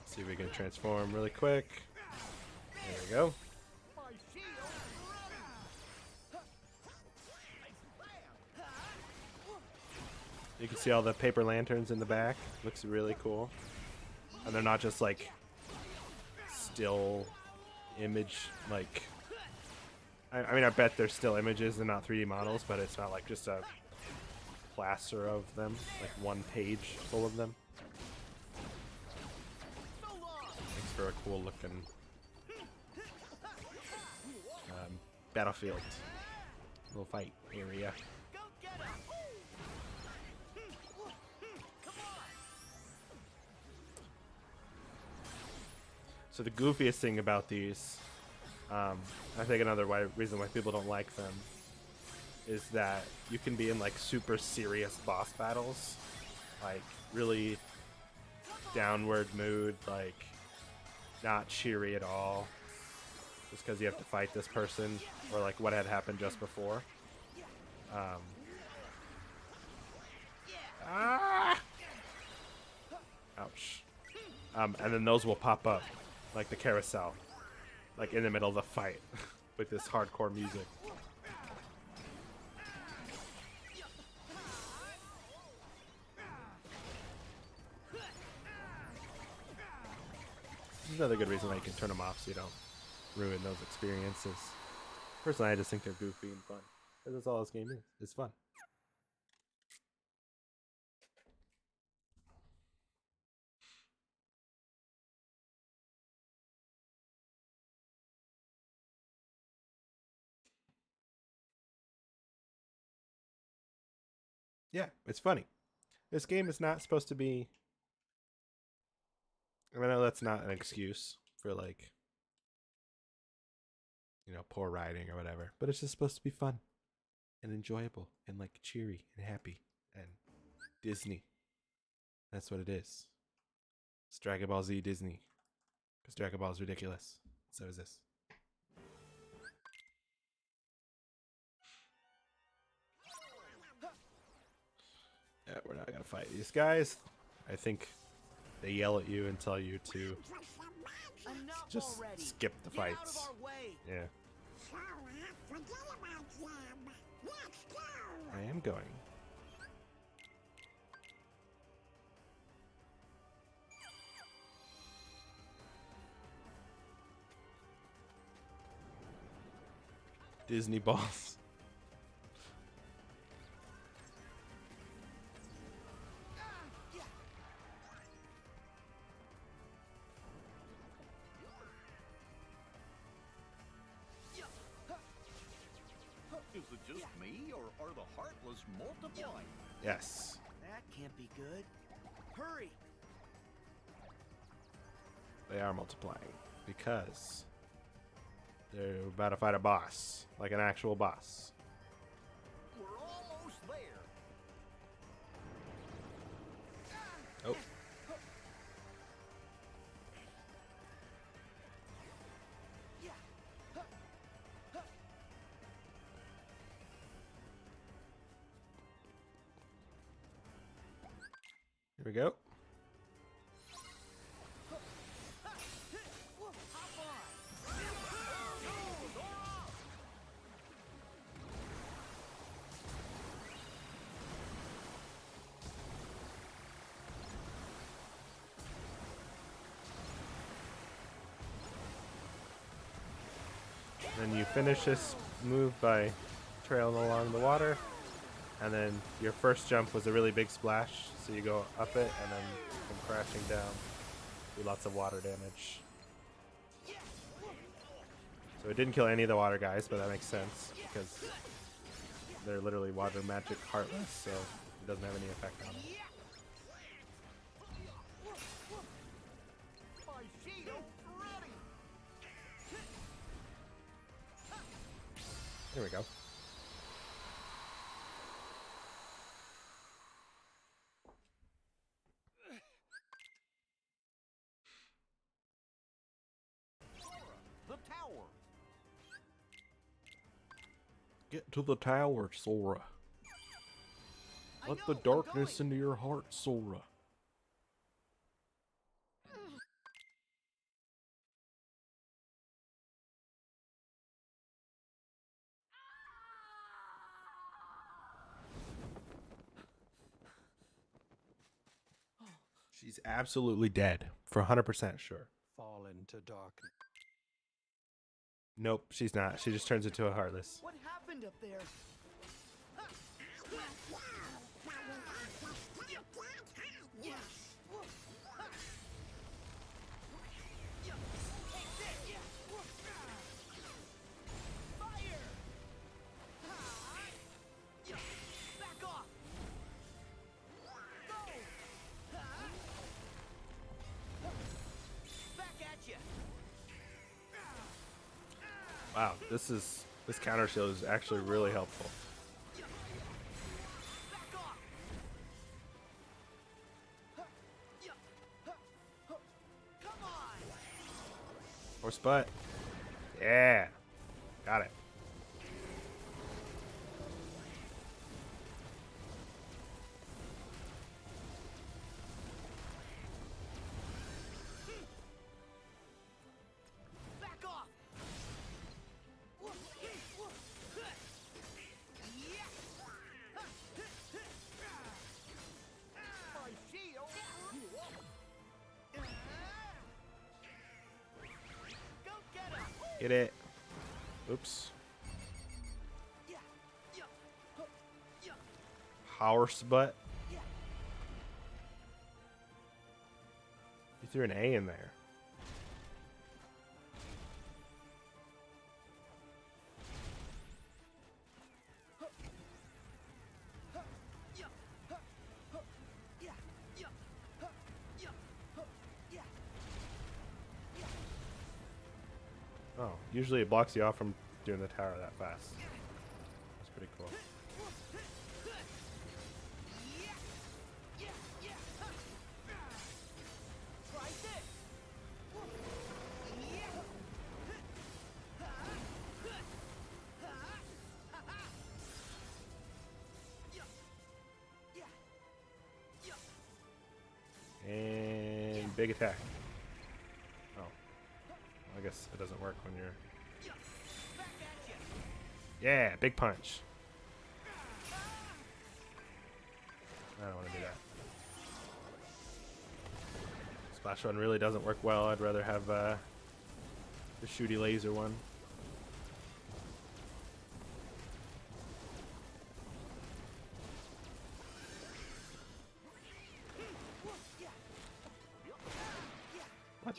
See if we can transform really quick. There we go. You can see all the paper lanterns in the back. Looks really cool. And they're not just like still image, like I mean I bet they're still images and not 3D models, but it's not like just a plaster of them, like one page full of them. Makes for a cool looking battlefield. Little fight area. So the goofiest thing about these, I think another reason why people don't like them, is that you can be in like super serious boss battles, like really downward mood, like not cheery at all, just because you have to fight this person, or like what had happened just before. Ouch. And then those will pop up, like the carousel, like in the middle of the fight, with this hardcore music. This is another good reason why you can turn them off so you don't ruin those experiences. Personally, I just think they're goofy and fun, because that's all this game is. It's fun. Yeah, it's funny. This game is not supposed to be. I know that's not an excuse for like, poor writing or whatever, but it's just supposed to be fun and enjoyable and like cheery and happy and Disney. That's what it is. It's Dragon Ball Z Disney. Because Dragon Ball is ridiculous. So is this. Yeah, we're not gonna fight these guys. I think they yell at you and tell you to Enough just already. skip the Get out of fights. our way. Yeah, Sora, forget about them. Let's go. I am going. Disney balls. Is it just me, or are the Heartless multiplying? Yes. That can't be good. Hurry. They are multiplying because they're about to fight a boss, like an actual boss. We're almost there. Oh. Here we go. Then you finish this move by trailing along the water, and then your first jump was a really big splash, so you go up it and then come crashing down, do lots of water damage. So it didn't kill any of the water guys, but that makes sense because they're literally water magic heartless, so it doesn't have any effect on them. My shield's ready. There we go. The tower. Get to the tower, Sora. Let the darkness into your heart, Sora. She's absolutely dead, for 100% sure. Fall into darkness. Nope, she's not. She just turns into a heartless. What happened up there? Back off. Back at you. Wow, this counter shield is actually really helpful. Back off. Come on. Horse butt. Yeah. Got it. Back off. My shield. Go get him. Get it. Oops. Horse butt. You threw an A in there. Oh, usually it blocks you off from doing the tower that fast. That's pretty cool. And big attack. Oh. I guess it doesn't work when you're... Yeah, big punch. I don't want to do that. Splash one really doesn't work well. I'd rather have the shooty laser one. What?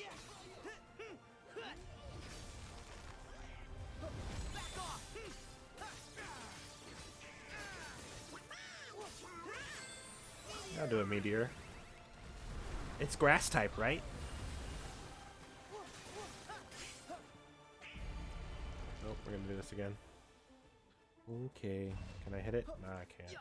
I'll do a meteor. It's grass type, right? Nope, we're gonna do this again. Okay, can I hit it? Nah, I can't.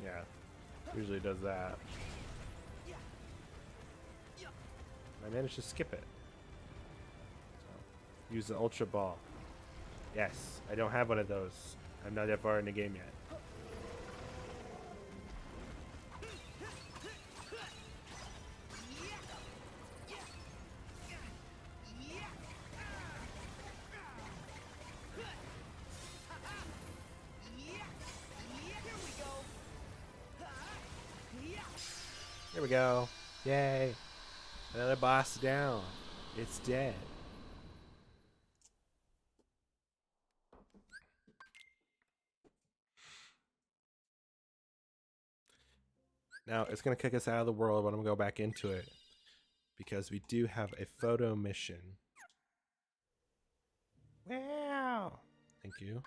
Yeah, usually does that. I managed to skip it. So, use the Ultra Ball. Yes, I don't have one of those. I'm not that far in the game yet. Here we go. Yay. Another boss down. It's dead. Now, it's going to kick us out of the world, but I'm going to go back into it. Because we do have a photo mission. Wow. Thank you.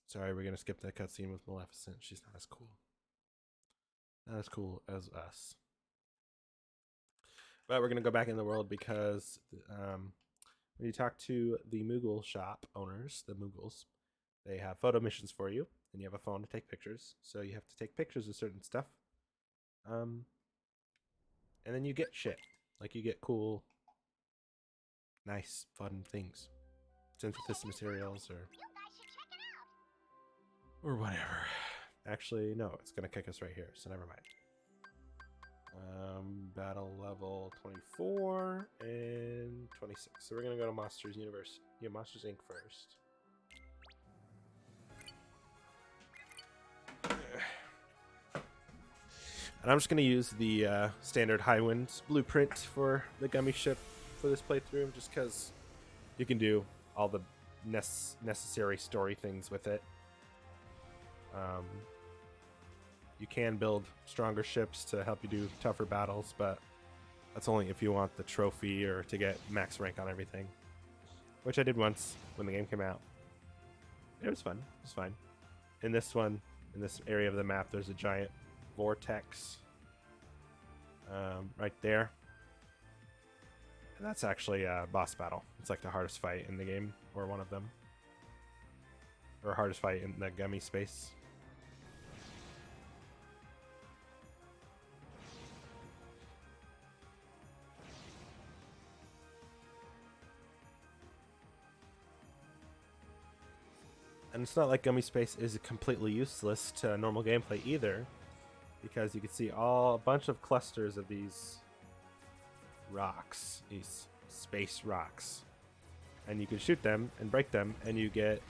Sorry, we're going to skip that cutscene with Maleficent. She's not as cool. Not as cool as us. But we're going to go back in the world because when you talk to the Moogle shop owners, the Moogles, they have photo missions for you, and you have a phone to take pictures. So you have to take pictures of certain stuff. And then you get shit. Like you get cool, nice, fun things. Synthesis materials or whatever. Actually, no, it's going to kick us right here, so never mind. Battle level 24 and 26. So we're going to go to Monsters Universe. Yeah, Monsters Inc. first. And I'm just going to use the standard Highwind blueprint for the gummy ship for this playthrough, just because you can do all the necessary story things with it. You can build stronger ships to help you do tougher battles, but that's only if you want the trophy or to get max rank on everything. Which I did once when the game came out. It was fun. It was fine. In this one, in this area of the map, there's a giant vortex right there. And that's actually a boss battle. It's like the hardest fight in the game, or one of them. Or hardest fight in the gummy space. And it's not like Gummy Space is completely useless to normal gameplay either, because you can see a bunch of clusters of these rocks, these space rocks, and you can shoot them and break them, and you get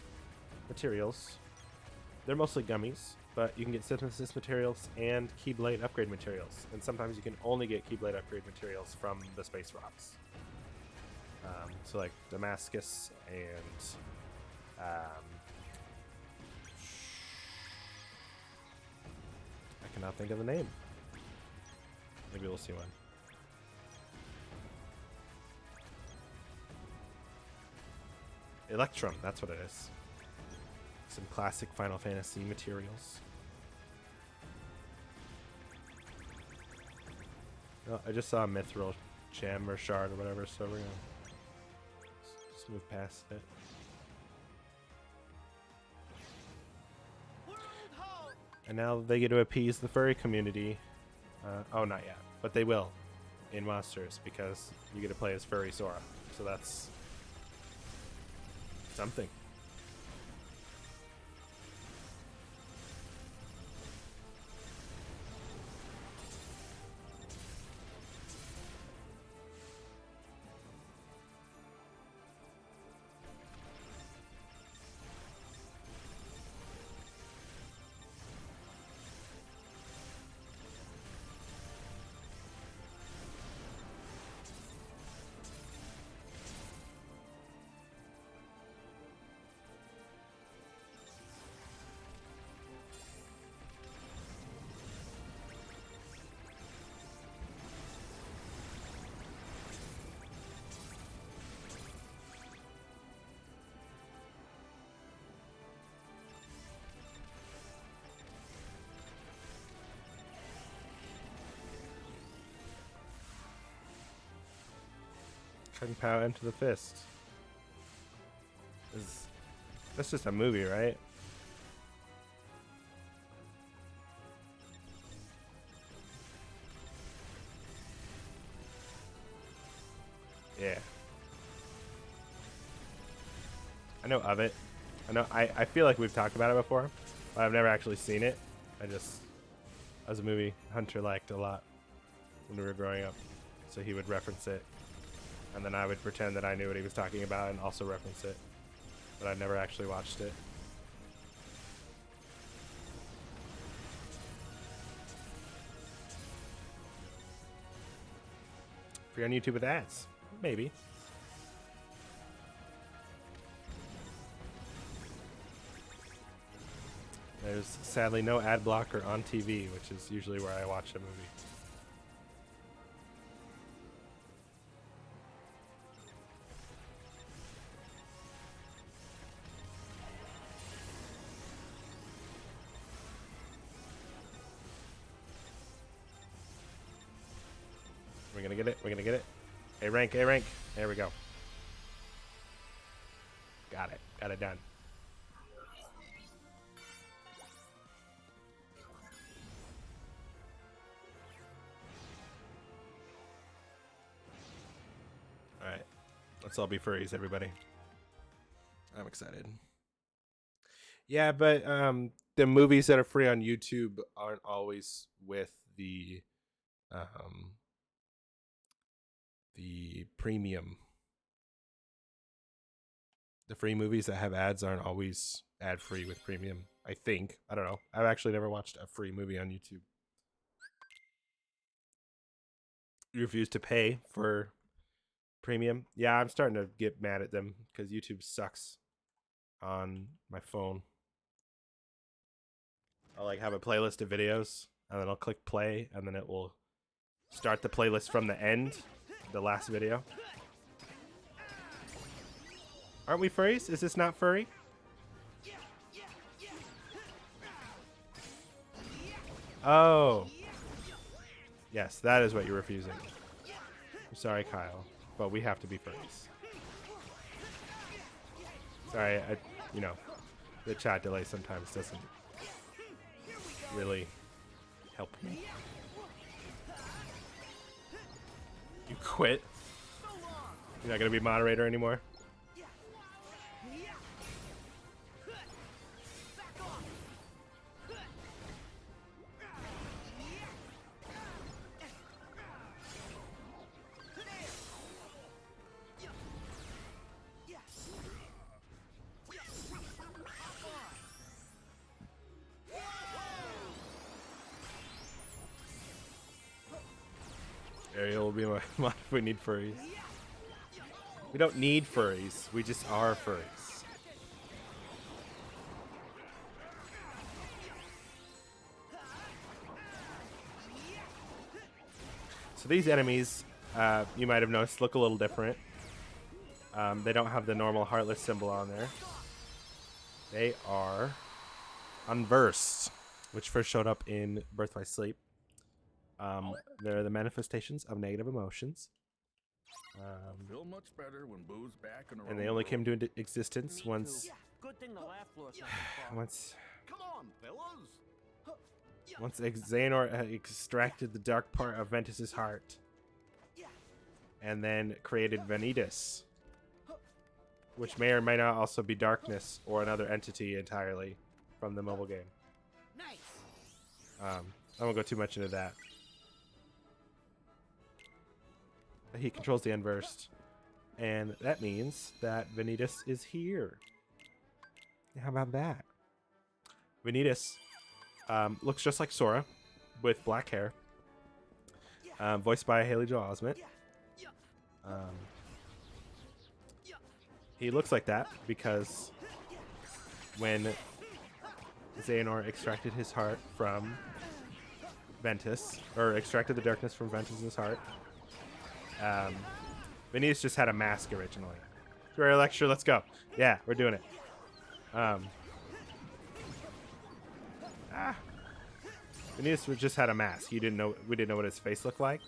materials. They're mostly gummies, but you can get synthesis materials and Keyblade upgrade materials, and sometimes you can only get Keyblade upgrade materials from the space rocks. So like Damascus and I cannot think of the name. Maybe we'll see one. Electrum, that's what it is. Some classic Final Fantasy materials. Oh, I just saw a Mithril gem or shard or whatever, so we're gonna just move past it. And now they get to appease the furry community. Oh, not yet, but they will in Monsters because you get to play as Furry Sora. So that's something. Kung Pao Enter the Fist. That's just a movie, right? Yeah. I know of it. I feel like we've talked about it before, but I've never actually seen it. As a movie Hunter liked a lot when we were growing up. So he would reference it. And then I would pretend that I knew what he was talking about and also reference it. But I never actually watched it. Free on YouTube with ads. Maybe. There's sadly no ad blocker on TV, which is usually where I watch a movie. We're gonna get it. We're gonna get it. A rank, A rank. There we go. Got it. Got it done. All right. Let's all be furries, everybody. I'm excited. Yeah, but the movies that are free on YouTube aren't always with the premium. The free movies that have ads aren't always ad free with premium. I think. I don't know. I've actually never watched a free movie on YouTube. You refuse to pay for premium. Yeah, I'm starting to get mad at them because YouTube sucks on my phone. I'll like have a playlist of videos and then I'll click play and then it will start the playlist from the end, the last video. Aren't we furries? Is this not furry? Oh. Yes, that is what you're refusing. I'm sorry, Kyle, but we have to be furries. Sorry, you know, the chat delay sometimes doesn't really help me. You quit? You're not gonna be moderator anymore? Ariel will be my mod if we need furries. We don't need furries. We just are furries. So these enemies, you might have noticed, look a little different. They don't have the normal Heartless symbol on there. They are unversed, which first showed up in Birth by Sleep. They're the manifestations of negative emotions. Feel much better when Boo's back in her And own they only world. came into existence once Good thing the last floor's not so far. Come on, fellas. once Xehanort had extracted the dark part of Ventus's heart, and then created Vanitas, which may or may not also be darkness or another entity entirely from the mobile game. Nice. I won't go too much into that. He controls the Unversed, and that means that Vanitas is here. How about that? Vanitas looks just like Sora, with black hair, voiced by Haley Joel Osment. He looks like that because when Xehanort extracted his heart from Ventus, or extracted the darkness from Ventus's heart, Vanitas just had a mask originally. Great lecture, let's go. Yeah, we're doing it. Vanitas just had a mask. We didn't know what his face looked like.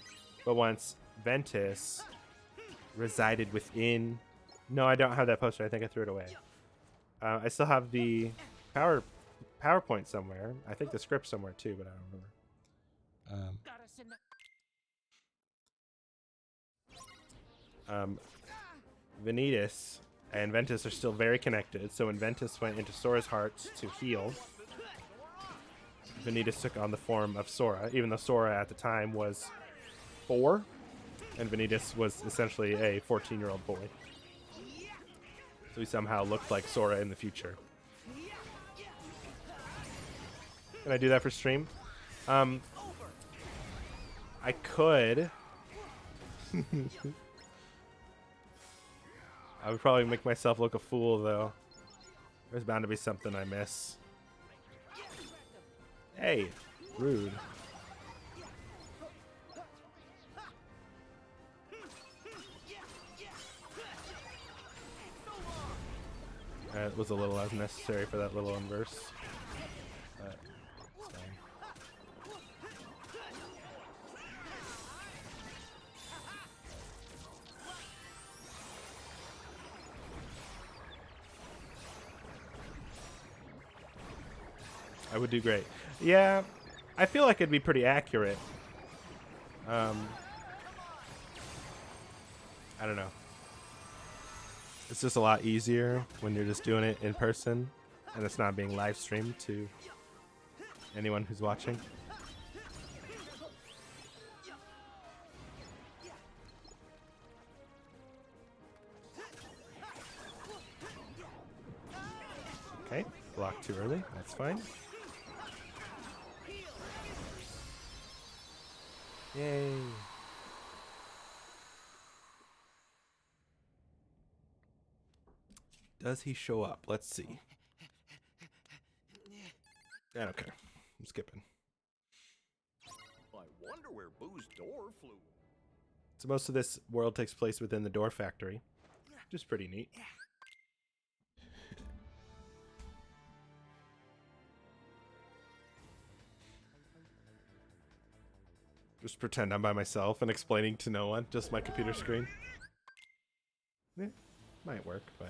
But once Ventus resided within... No, I don't have that poster. I think I threw it away. I still have the PowerPoint somewhere. I think the script somewhere too, but I don't remember. Vanitas and Ventus are still very connected. So when Ventus went into Sora's heart to heal, Vanitas took on the form of Sora, even though Sora at the time was 4, and Vanitas was essentially a 14-year-old boy. So he somehow looked like Sora in the future. Can I do that for stream? I could. I would probably make myself look a fool, though. There's bound to be something I miss. Hey, rude. It was a little unnecessary for that little inverse. But it's fine. I would do great. Yeah, I feel like it'd be pretty accurate. I don't know. It's just a lot easier when you're just doing it in person and it's not being live streamed to anyone who's watching. Okay, block too early. That's fine. Yay. Does he show up? Let's see. I don't care. I'm skipping. I wonder where Boo's door flew. So most of this world takes place within the Door Factory, which is pretty neat. Just pretend I'm by myself and explaining to no one, just my computer screen. Yeah, might work, but...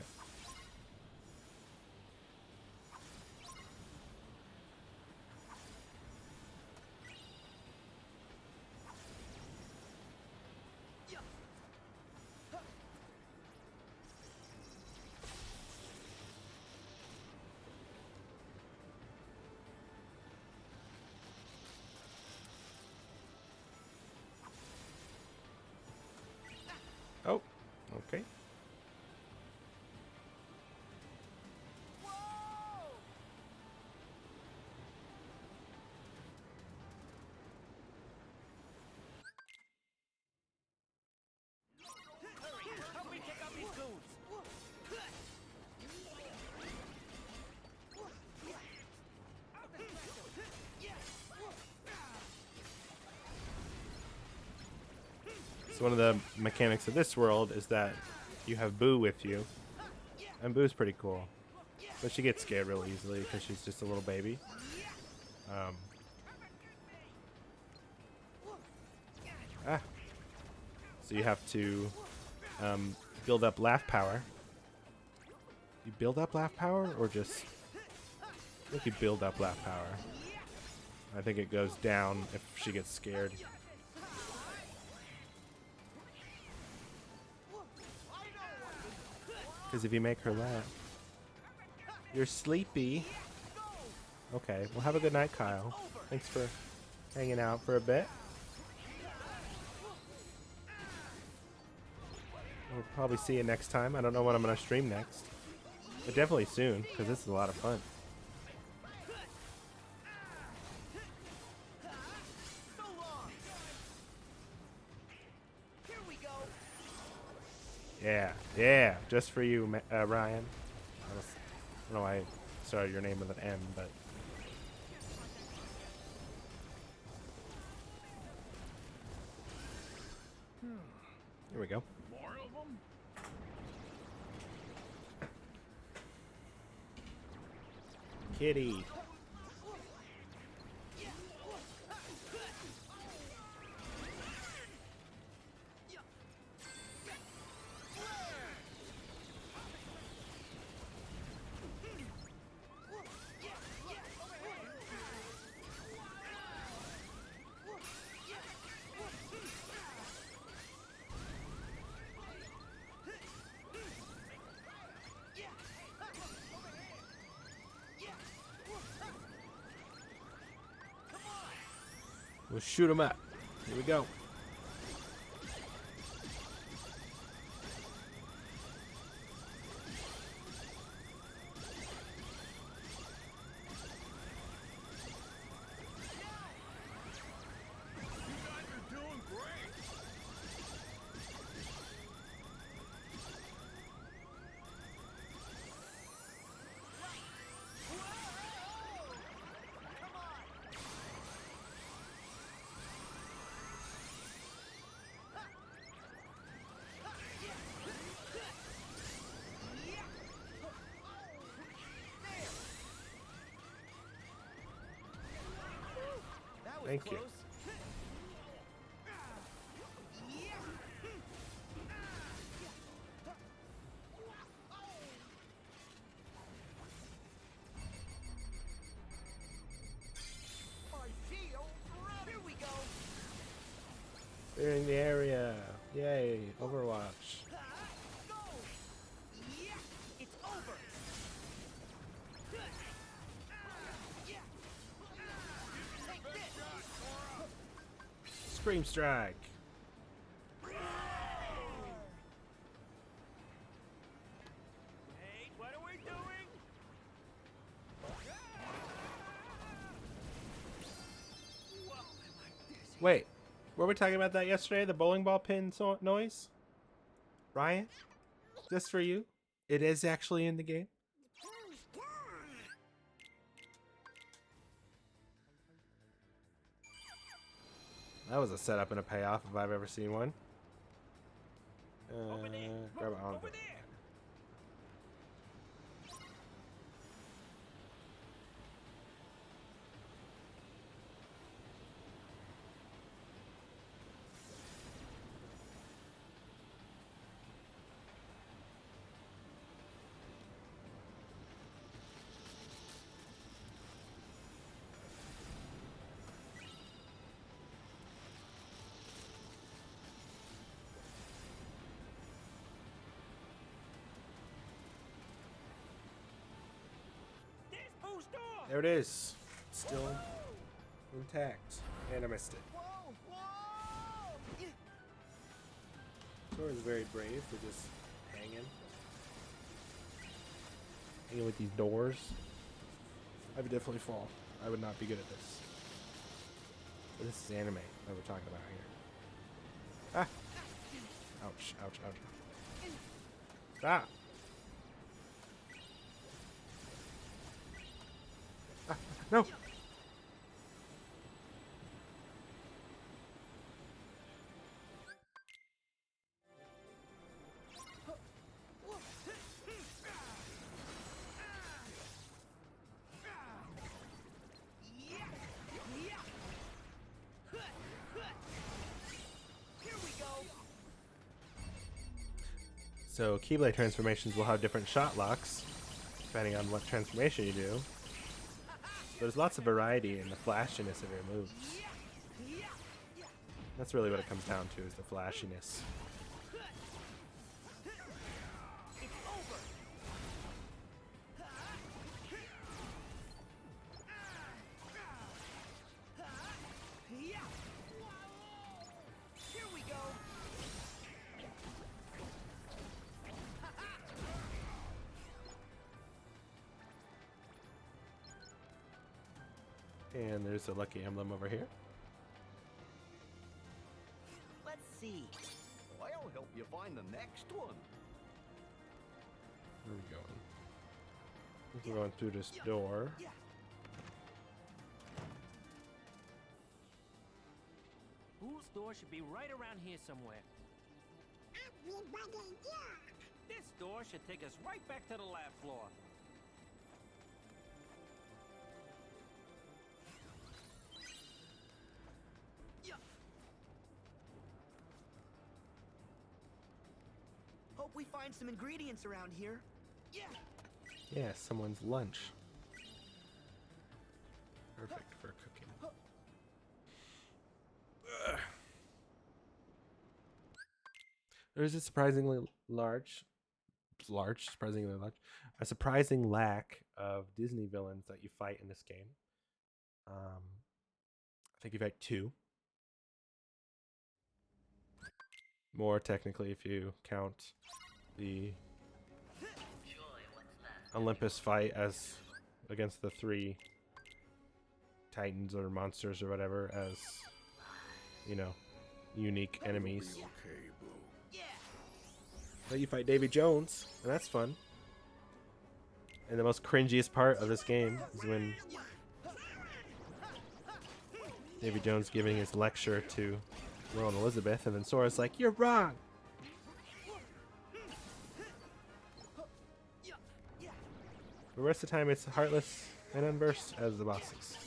Oh, okay. Help me take out these goons. So one of the mechanics of this world is that you have Boo with you. And Boo's pretty cool. But she gets scared real easily because she's just a little baby. So you have to build up laugh power. You build up laugh power or just... I think you build up laugh power. I think it goes down if she gets scared. Because if you make her laugh... You're sleepy. Okay, well have a good night, Kyle. Thanks for hanging out for a bit. We'll probably see you next time. I don't know what I'm going to stream next. But definitely soon, because this is a lot of fun. Yeah, yeah, just for you, Ryan. I don't know why I started your name with an M, but... Here we go. More of them? Kitty. We'll shoot him up. Here we go. Thank you. Here we go. Clearing the area. Yay, Overwatch. Go. It's over. Take this. Scream Strike. Hey, what are we doing? Wait, were we talking about that yesterday? The bowling ball pin noise? Ryan? Just for you? It is actually in the game? That was a setup and a payoff if I've ever seen one. Grab it on. Over there. There's Boo's door. There it is. Still intact. And I missed it. Whoa, whoa. Sora's very brave for just hanging. Hanging with these doors. I would definitely fall. I would not be good at this. But this is anime that we're talking about here. Ah! Ouch, ouch, ouch. Stop! Ah, no! So Keyblade transformations will have different shot locks depending on what transformation you do. There's lots of variety in the flashiness of your moves. That's really what it comes down to, is the flashiness. Here we go. And there's a lucky emblem over here. Let's see. I'll help you find the next one. Where are we going? I think we're going through this door. Fool's door should be right around here somewhere. Everybody there. This door should take us right back to the lab floor. Hope we find some ingredients around here. Yeah, someone's lunch. Perfect for cooking. Ugh. There's a surprisingly a surprising lack of Disney villains that you fight in this game. I think you fight 2. More technically if you count the Olympus fight as against the 3 titans or monsters or whatever as, you know, unique enemies. Okay, Boo. But you fight Davy Jones, and that's fun. And the most cringiest part of this game is when Davy Jones giving his lecture to Will and Elizabeth, and then Sora's like, "You're wrong." The rest of the time, it's Heartless and Unversed as the bosses.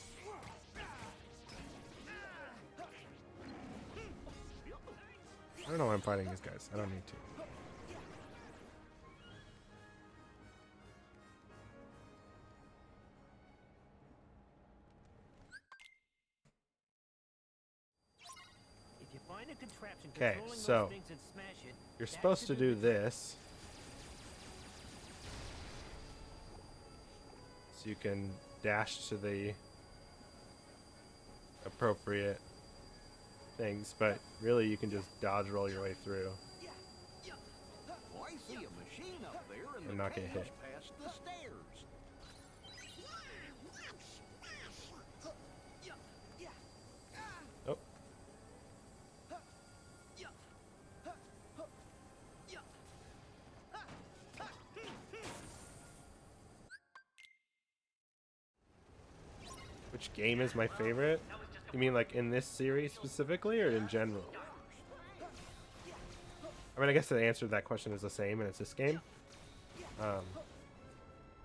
I don't know why I'm fighting these guys. I don't need to. If you find a contraption Okay, controlling so those things and smash it, you're that supposed to should do this so you can dash to the appropriate things, but really you can just dodge roll your way through. Oh, I see a machine up there, and And the not get cable's hit. past the stairs. Oh, which game is my favorite? You mean like in this series specifically, or in general? I mean, I guess the answer to that question is the same, and it's this game.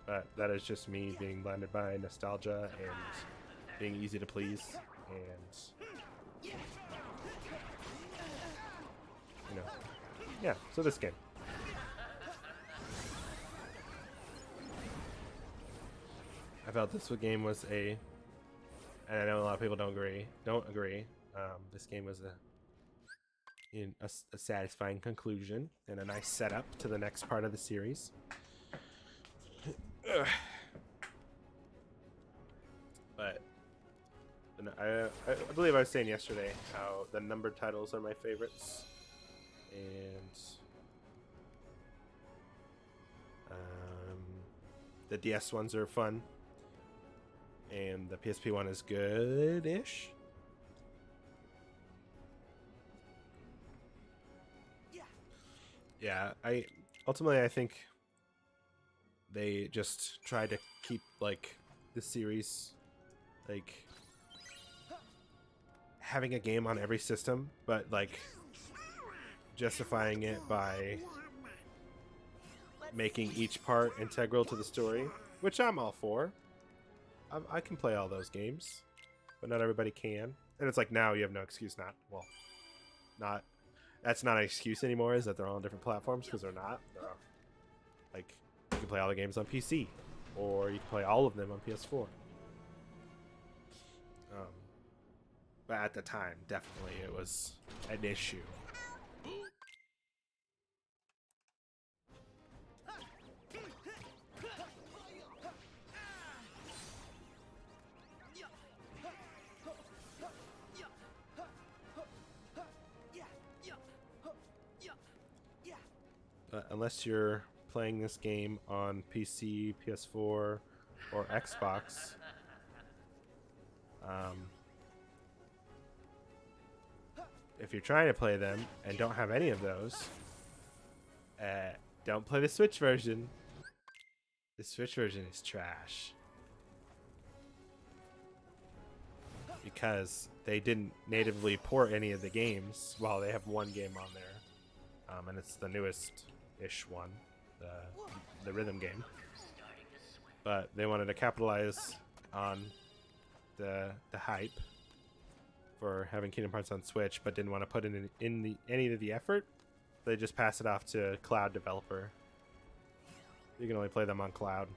But that is just me being blinded by nostalgia and being easy to please, and you know, yeah. So this game. I felt this game was a, and I know a lot of people don't agree. This game was a satisfying conclusion and a nice setup to the next part of the series. But I believe I was saying yesterday how the numbered titles are my favorites, and the DS ones are fun, and the PSP one is good-ish. Yeah, I think they just try to keep like the series like having a game on every system, but like justifying it by making each part integral to the story, which I'm all for. I can play all those games, but not everybody can. And it's like now you have no excuse not. that's not an excuse anymore, is that they're all on different platforms, because they're not. They're all, like, you can play all the games on PC, or you can play all of them on PS4. But at the time, definitely it was an issue. Unless you're playing this game on PC, PS4, or Xbox, if you're trying to play them and don't have any of those, don't play the Switch version. The Switch version is trash. Because they didn't natively port any of the games. Well, they have one game on there. And it's the newest-ish one, the rhythm game. But they wanted to capitalize on the hype for having Kingdom Hearts on Switch, but didn't want to put in any of the effort. They just pass it off to cloud developer. You can only play them on cloud,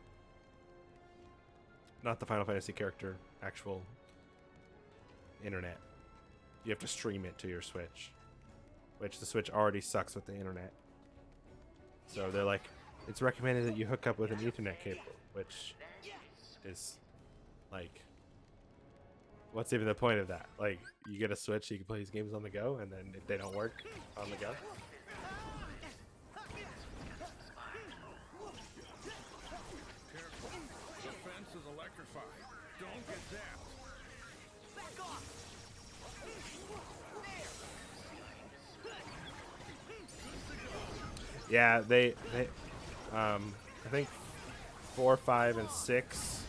not the Final Fantasy character actual internet. You have to stream it to your Switch, which the Switch already sucks with the internet. So they're like, it's recommended that you hook up with an Ethernet cable, which is like, what's even the point of that? Like, you get a Switch, you can play these games on the go, and then if they don't work on the go. The fence is electrified. Don't get zapped. Back off! Yeah, they I think 4, 5, and 6.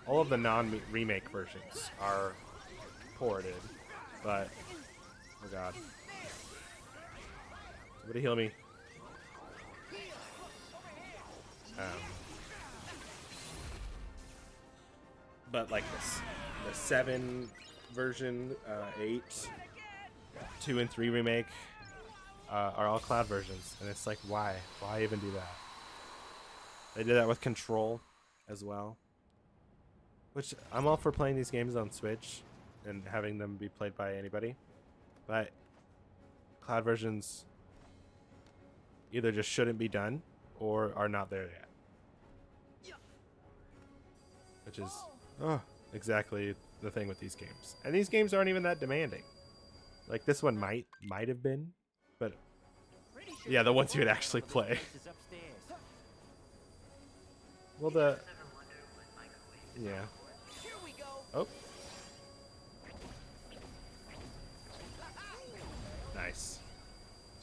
All of the non-remake versions are ported, but oh god, somebody heal me. But like this, the 7 version, 8, 2 and 3 remake are all cloud versions, and it's like, why even do that? They did that with Control as well, which I'm all for playing these games on Switch and having them be played by anybody, but cloud versions either just shouldn't be done or are not there yet, which is exactly the thing with these games. And these games aren't even that demanding. Like, this one might have been, but yeah, the ones you would actually play. Well, yeah. Here we go. Oh. Nice.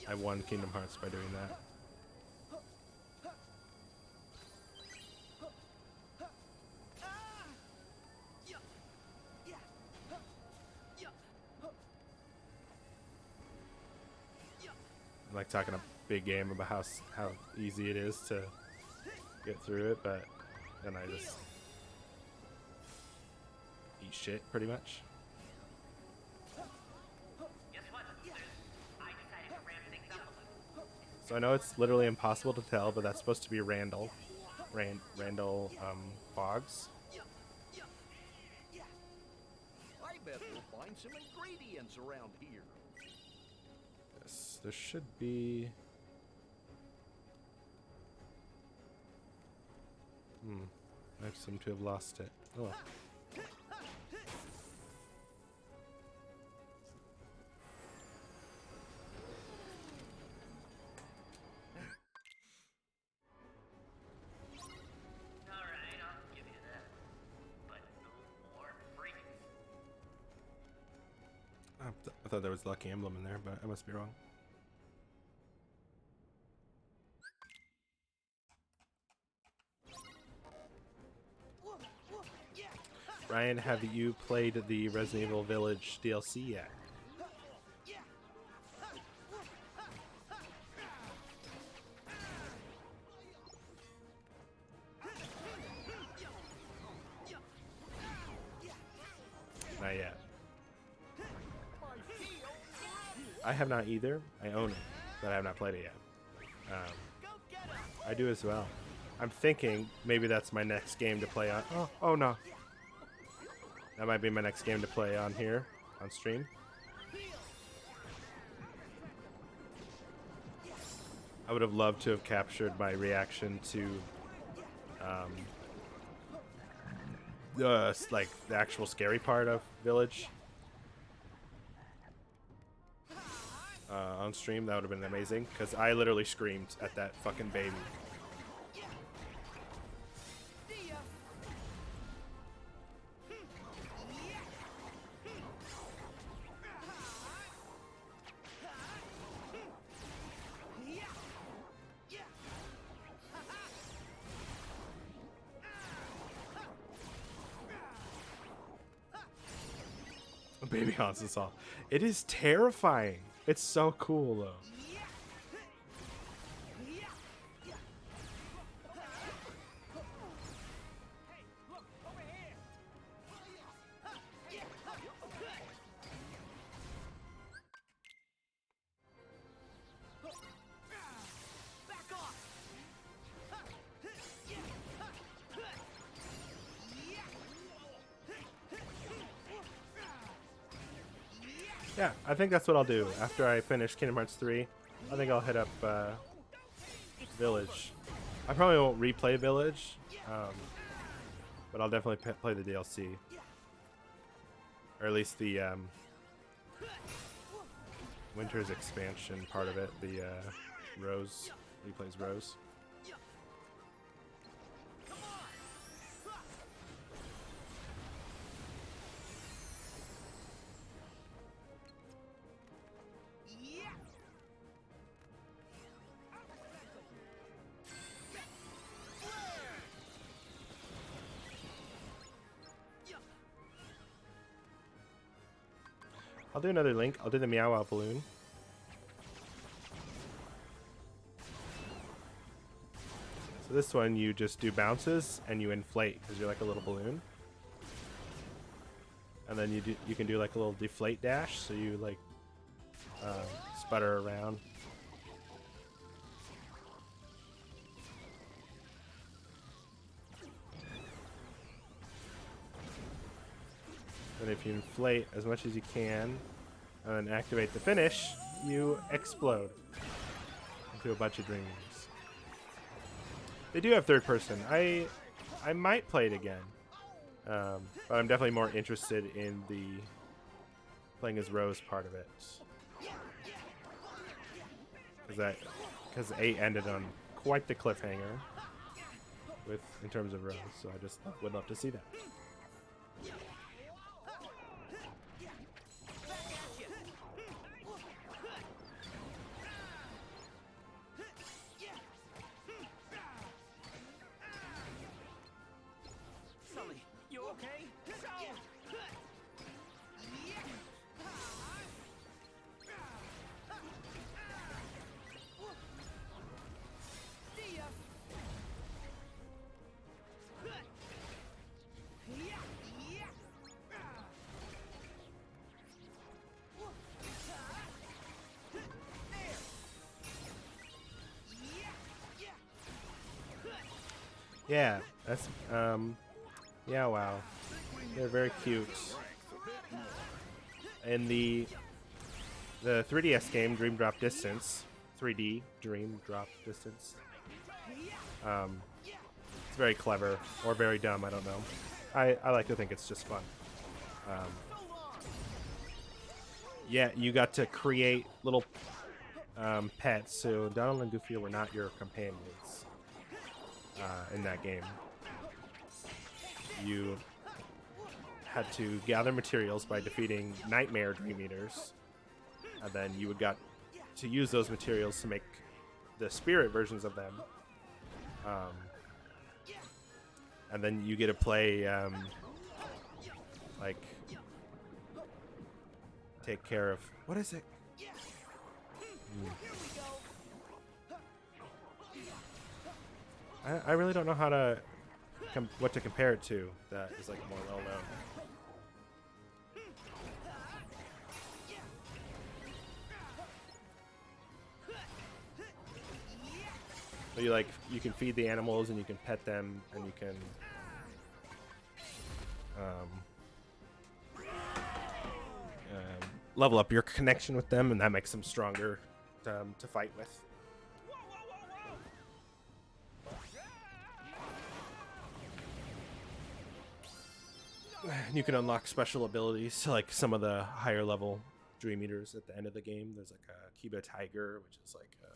I won Kingdom Hearts by doing that. I'm like talking a big game about how easy it is to get through it, but then I just eat shit pretty much. So I know it's literally impossible to tell, but that's supposed to be Randall Boggs. I bet we'll find some ingredients around here. Yes, there should be. I seem to have lost it. Oh well. I thought there was Lucky Emblem in there, but I must be wrong. Ryan, have you played the Resident Evil Village DLC yet? Not yet. I have not either. I own it, but I have not played it yet. I do as well. I'm thinking maybe that's my next game to play on. Oh no. That might be my next game to play on here, on stream. I would have loved to have captured my reaction to like the actual scary part of Village on stream. That would have been amazing, because I literally screamed at that fucking baby. Baby Hans is all. It is terrifying. It's so cool though. Yeah, I think that's what I'll do after I finish Kingdom Hearts 3. I think I'll hit up Village. I probably won't replay Village, but I'll definitely play the DLC, or at least the Winter's expansion part of it. The Rose, he plays Rose. I'll do another Link. I'll do the Meow Wow balloon. So this one you just do bounces and you inflate because you're like a little balloon. And then you can do like a little deflate dash, so you like sputter around. And if you inflate as much as you can and then activate the finish, you explode into a bunch of dreams. They do have third person. I might play it again, but I'm definitely more interested in the playing as Rose part of it, because 8 ended on quite the cliffhanger in terms of Rose. So I just would love to see that. Yeah, that's yeah, wow, they're very cute. In the 3DS game Dream Drop Distance, 3D Dream Drop Distance, it's very clever or very dumb, I don't know. I like to think it's just fun. Yeah, you got to create little pets, so Donald and Goofy were not your companions. In that game, you had to gather materials by defeating Nightmare Dream Eaters, and then you would got to use those materials to make the spirit versions of them, and then you get to play like take care of what is it? I really don't know how to what to compare it to that is like more well known. you can feed the animals and you can pet them and you can level up your connection with them, and that makes them stronger to fight with. And you can unlock special abilities, like some of the higher level Dream Eaters at the end of the game. There's like a Kiba Tiger, which is like a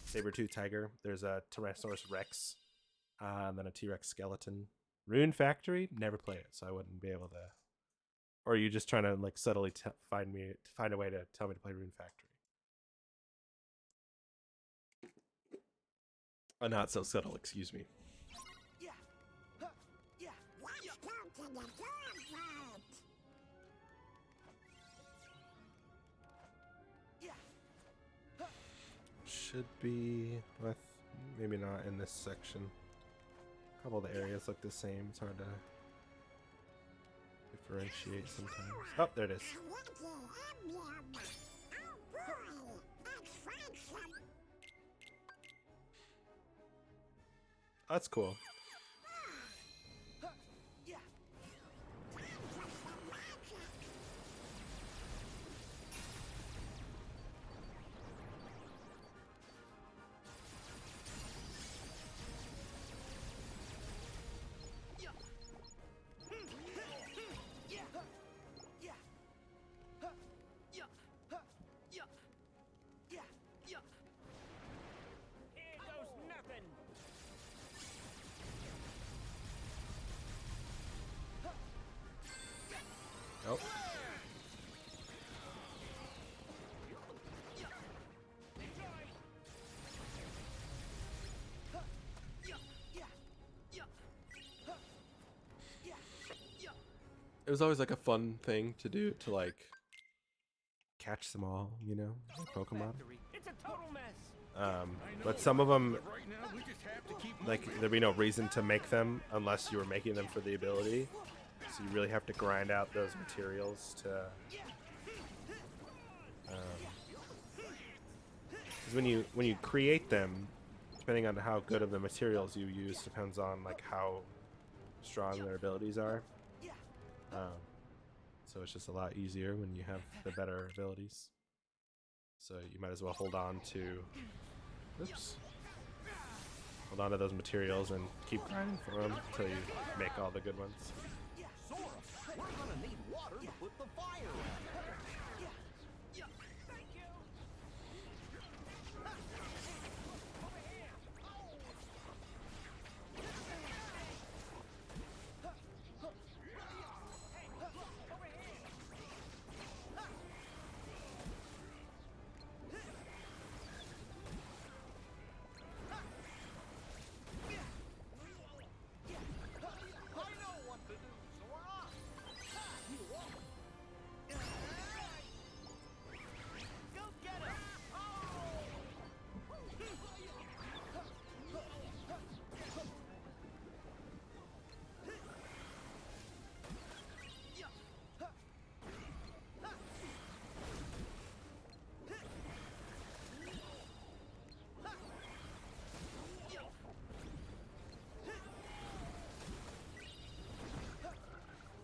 saber-tooth tiger. There's a Tyrannosaurus Rex, and then a T-Rex skeleton. Rune Factory, never played it, so I wouldn't be able to. Or are you just trying to like subtly find a way to tell me to play Rune Factory? Not so subtle, excuse me. Yeah. Huh. Yeah. Let's go to the dog road. Yeah. Should be with maybe not in this section. A couple of the areas look the same. It's hard to differentiate sometimes. Oh, there it is. I want the emblem. Oh boy, let's find some. That's cool. Huh. Yeah. Time for some magic. Yeah. Yeah. Huh. Yeah. Huh. Yeah. Huh. Yeah. Yeah. Yeah. Here goes nothing. Oh. Yeah. Yeah. Yeah. Huh. Yeah. Yeah. It was always like a fun thing to do to like catch them all, you know, like Pokemon. Factory. It's a total mess. But some of them, like, there'd be no reason to make them unless you were making them for the ability. So you really have to grind out those materials to. 'Cause when you create them, depending on how good of the materials you use, depends on like how strong their abilities are. So it's just a lot easier when you have the better abilities. So you might as well hold on to. Oops. Hold on to those materials and keep grinding for them until you make all the good ones. Sora, we're gonna need water to put the fire out. I know what to do, Sora. Go get him.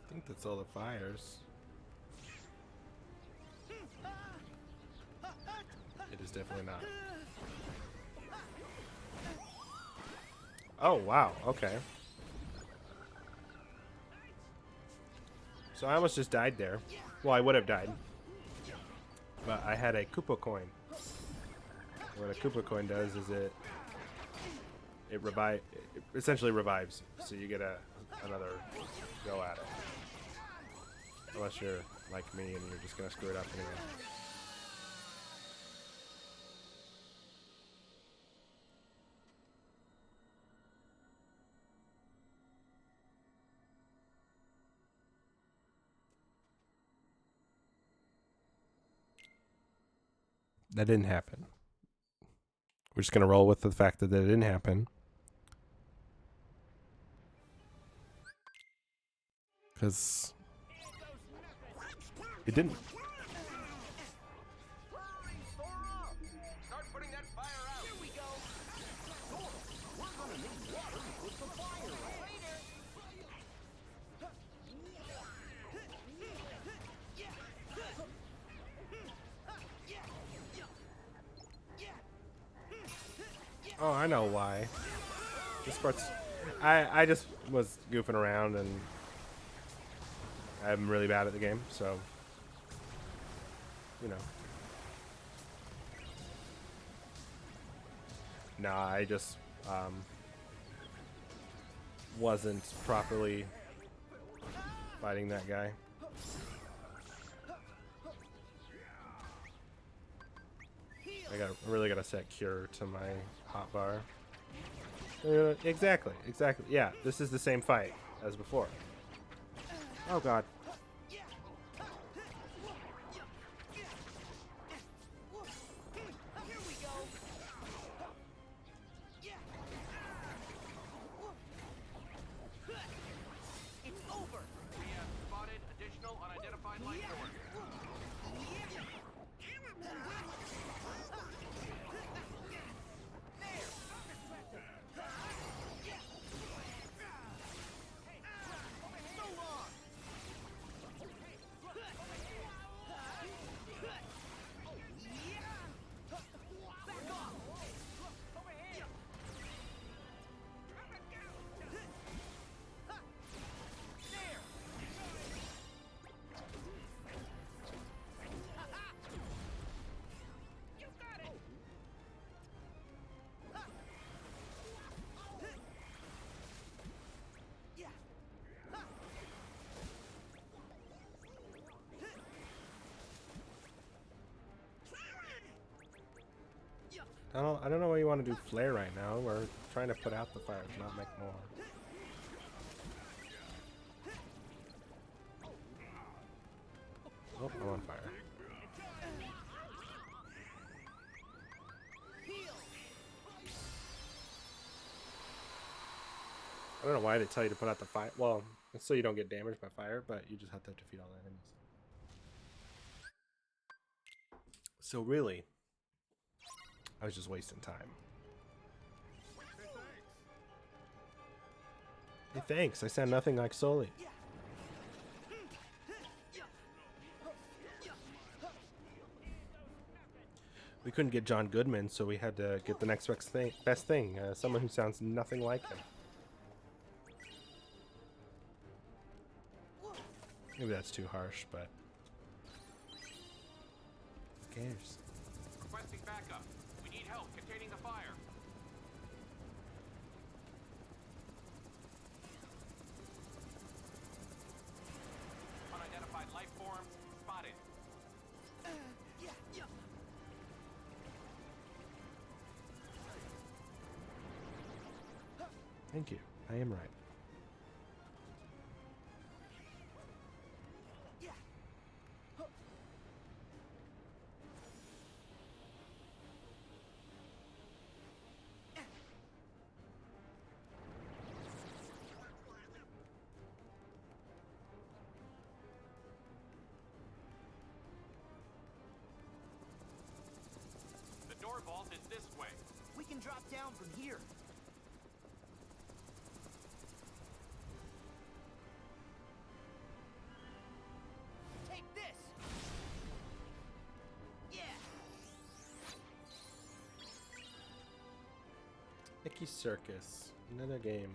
I think that's all the fires. It is definitely not. Oh, wow. Okay. So I almost just died there. Well, I would have died. But I had a Koopa coin. What a Koopa coin does is it essentially revives you. So you get another go at it. Unless you're like me and you're just gonna screw it up anyway. That didn't happen. We're just gonna roll with the fact that that didn't happen. Because it didn't. Hurry, Sora! Start putting that fire out. Here we go. Sora, Oh, I know why. This part's... I just was goofing around and I'm really bad at the game, so you know. Nah, I just wasn't properly fighting that guy. I really gotta set cure to my hotbar. Exactly. Yeah, this is the same fight as before. Oh god. It's over. We have spotted additional unidentified life forms. I don't know why you want to do flare right now. We're trying to put out the fires, not make more. Oh, I'm on fire. I don't know why they tell you to put out the fire. Well, it's so you don't get damaged by fire, but you just have to defeat all the enemies. So really, I was just wasting time. Hey, thanks. I sound nothing like Sully. We couldn't get John Goodman, so we had to get the next best thing. Someone who sounds nothing like him. Maybe that's too harsh, but who cares? Requesting backup. We need help containing the fire. Unidentified life form spotted. Thank you. I am right. The door vault is this way. We can drop down from here. Take this. Yeah. Icky Circus. Another game.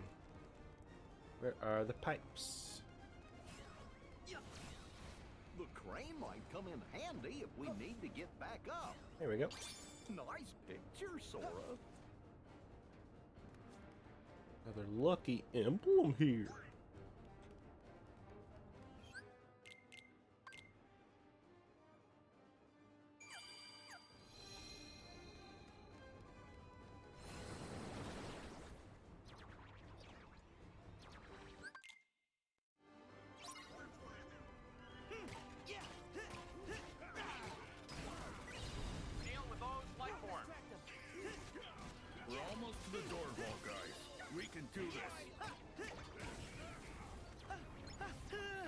Where are the pipes? The crane might come in handy if we need to get back up. There we go. Nice picture, Sora. Another lucky emblem here. Deal with those life forms. We're almost to the door vault, guys. We can do this.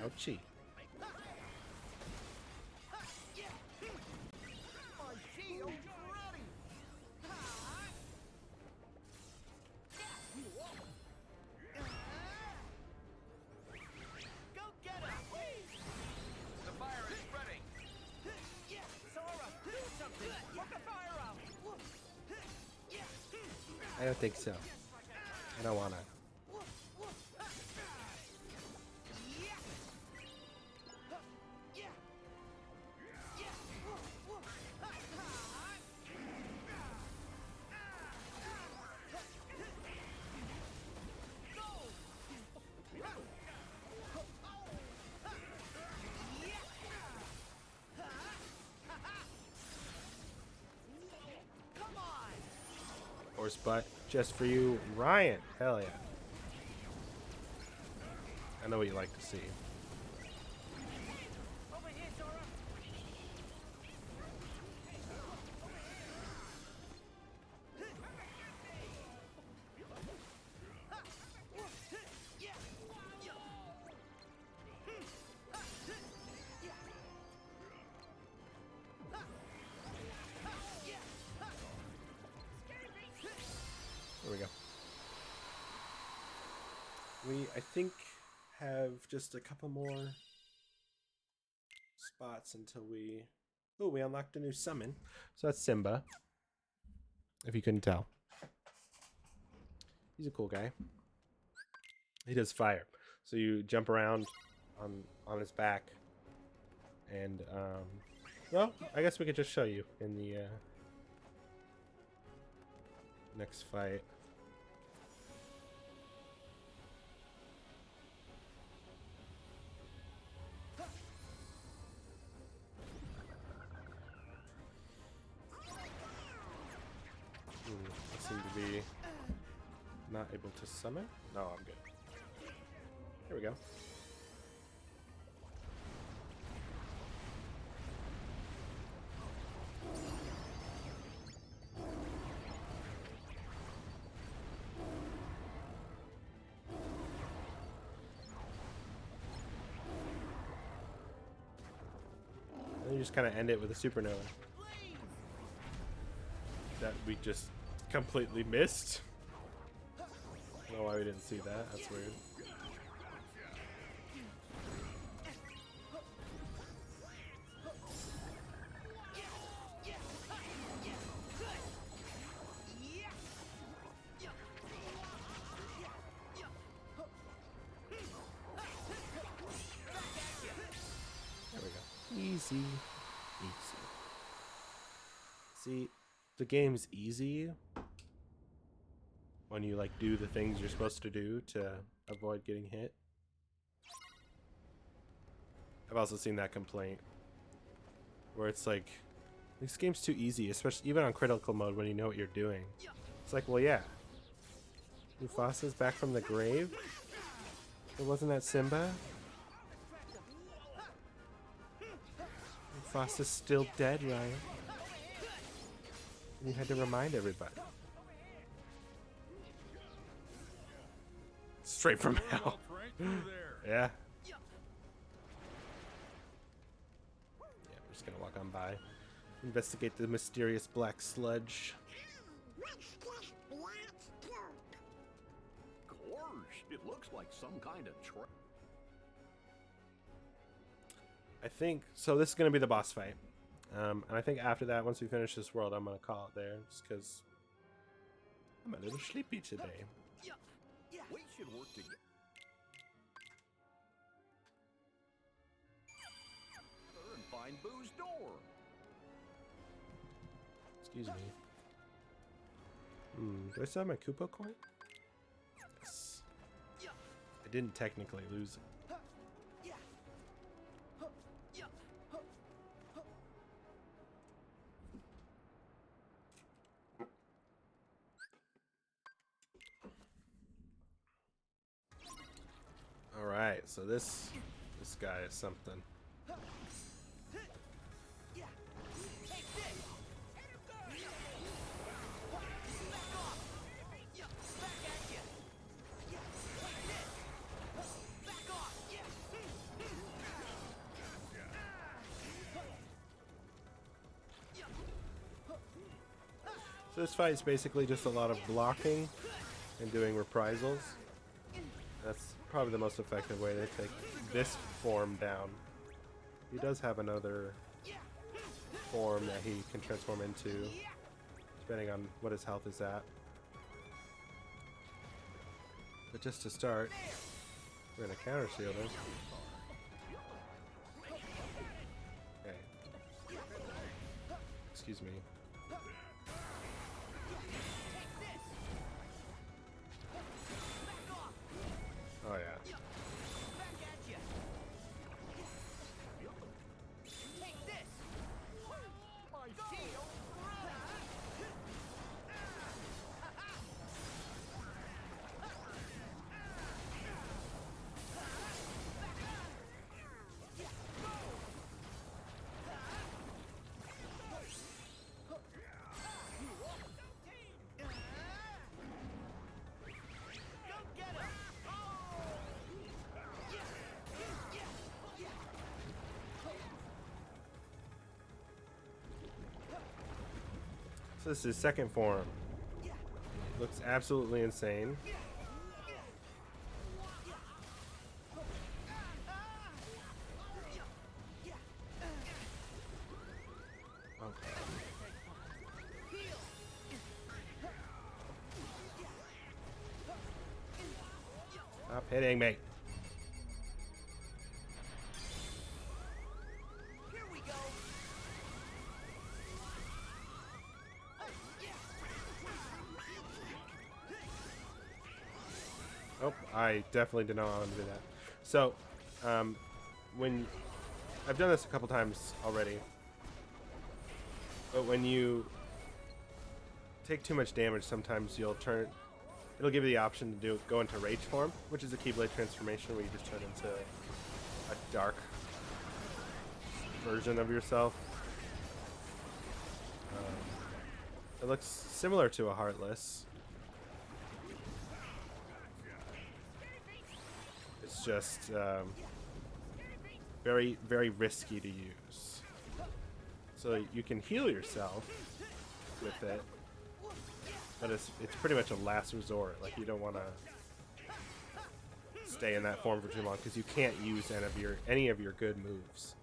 Ouchie. My shield's ready. Go get it. The fire is spreading. Sora, do something. Put the fire out. I don't think so. I don't wanna. Horse butt just for you, Ryan. Hell yeah. I know what you like to see. Over here, Sora. There we go. We, I think, have just a couple more spots until we... Oh, we unlocked a new summon. So that's Simba. If you couldn't tell. He's a cool guy. He does fire. So you jump around on his back. And, well, I guess we could just show you in the next fight. I seem to be not able to summon. No, I'm good. Here we go. And you just kind of end it with a supernova. That we just completely missed. I don't know why we didn't see that. That's weird. There we go. Easy. Easy. See, the game's easy when you like do the things you're supposed to do to avoid getting hit. I've also seen that complaint where it's like, this game's too easy, especially even on critical mode when you know what you're doing. It's like, well, yeah, Mufasa's back from the grave. It wasn't that Simba. Mufasa's still dead, Ryan. You had to remind everybody. Straight from hell. Yeah. Yeah, we're just gonna walk on by. Investigate the mysterious black sludge. What's this black goop? Gosh, it looks like some kind of trap. I think so. This is gonna be the boss fight. And I think after that, once we finish this world, I'm gonna call it there, just because I'm a little sleepy today. We should work together. And find Boo's door. Excuse me. Do I still have my Koopa coin? Yes. I didn't technically lose it. Alright, so this guy is something. So this fight is basically just a lot of blocking and doing reprisals. That's probably the most effective way to take this form down. He does have another form that he can transform into, depending on what his health is at. But just to start, we're gonna counter shield him. Okay. Excuse me. Oh yeah. So this is second form. Looks absolutely insane. Okay. Stop hitting me. Oh, I definitely did not want to do that. So, when I've done this a couple times already, but when you take too much damage, sometimes you'll turn. It'll give you the option to go into rage form, which is a Keyblade transformation where you just turn into a dark version of yourself. It looks similar to a Heartless. It's just very, very risky to use. So you can heal yourself with it, but it's pretty much a last resort. Like, you don't want to stay in that form for too long because you can't use any of your good moves.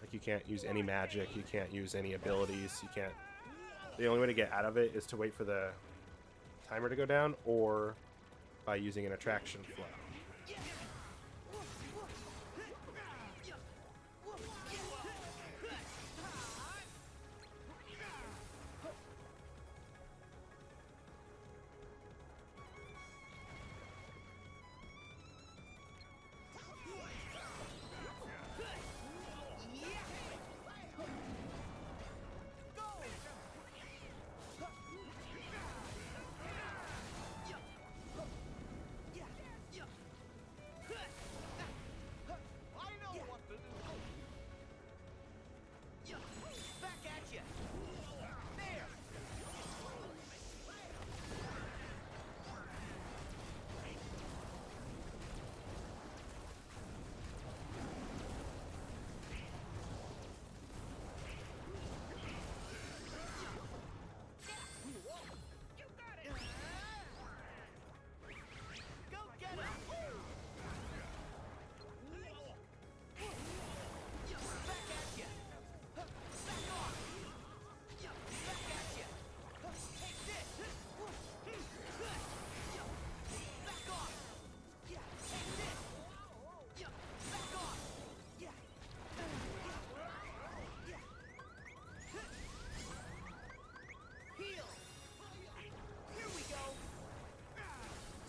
Like, you can't use any magic, you can't use any abilities, you can't. The only way to get out of it is to wait for the timer to go down, or by using an attraction flow.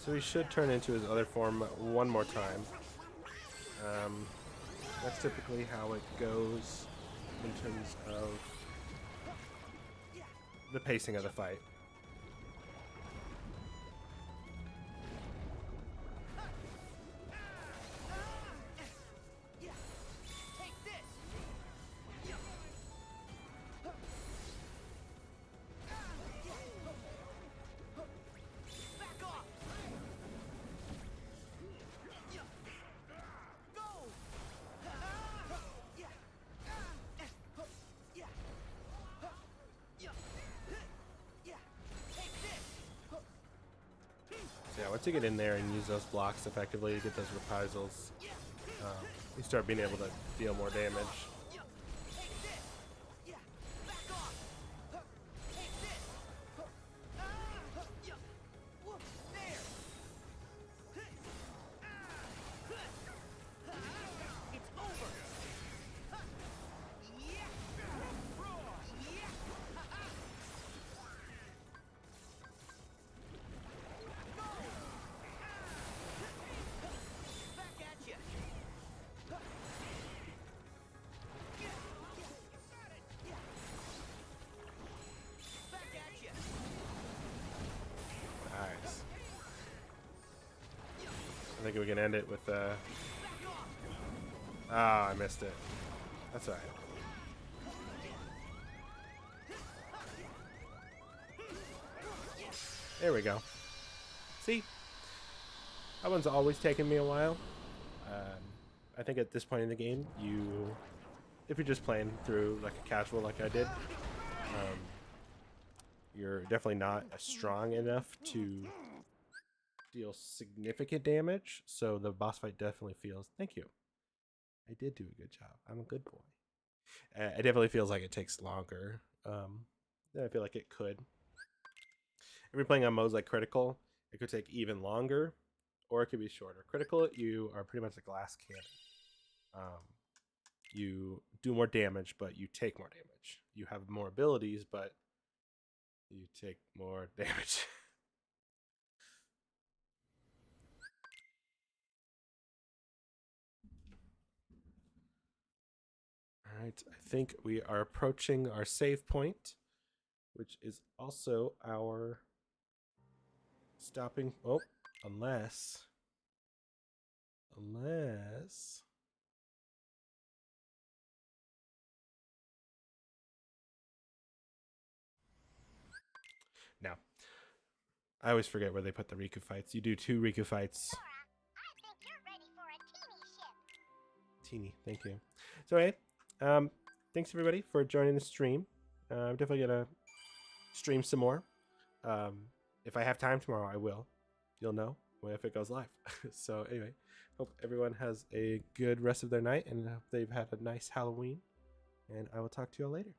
So he should turn into his other form one more time. That's typically how it goes in terms of the pacing of the fight. Yeah, once you get in there and use those blocks effectively to get those reprisals, you start being able to deal more damage. think we can end it with ah, I missed it. That's alright. There we go. See? That one's always taken me a while. I think at this point in the game, if you're just playing through like a casual like I did, you're definitely not strong enough to deal significant damage. So the boss fight definitely feels... Thank you. I did do a good job. I'm a good boy. It definitely feels like it takes longer than I feel like it could. If you're playing on modes like Critical, it could take even longer, or it could be shorter. Critical, you are pretty much a glass cannon. You do more damage, but you take more damage. You have more abilities, but you take more damage. Alright, I think we are approaching our save point, which is also our stopping... Oh, unless... Now, I always forget where they put the Riku fights. You do 2 Riku fights. Sora, I think you're ready for a teeny ship. Teeny, thank you. So, hey, thanks everybody for joining the stream. I'm definitely gonna stream some more. If I have time tomorrow, I will. You'll know if it goes live. So anyway, hope everyone has a good rest of their night, and hope they've had a nice Halloween. And I will talk to you all later.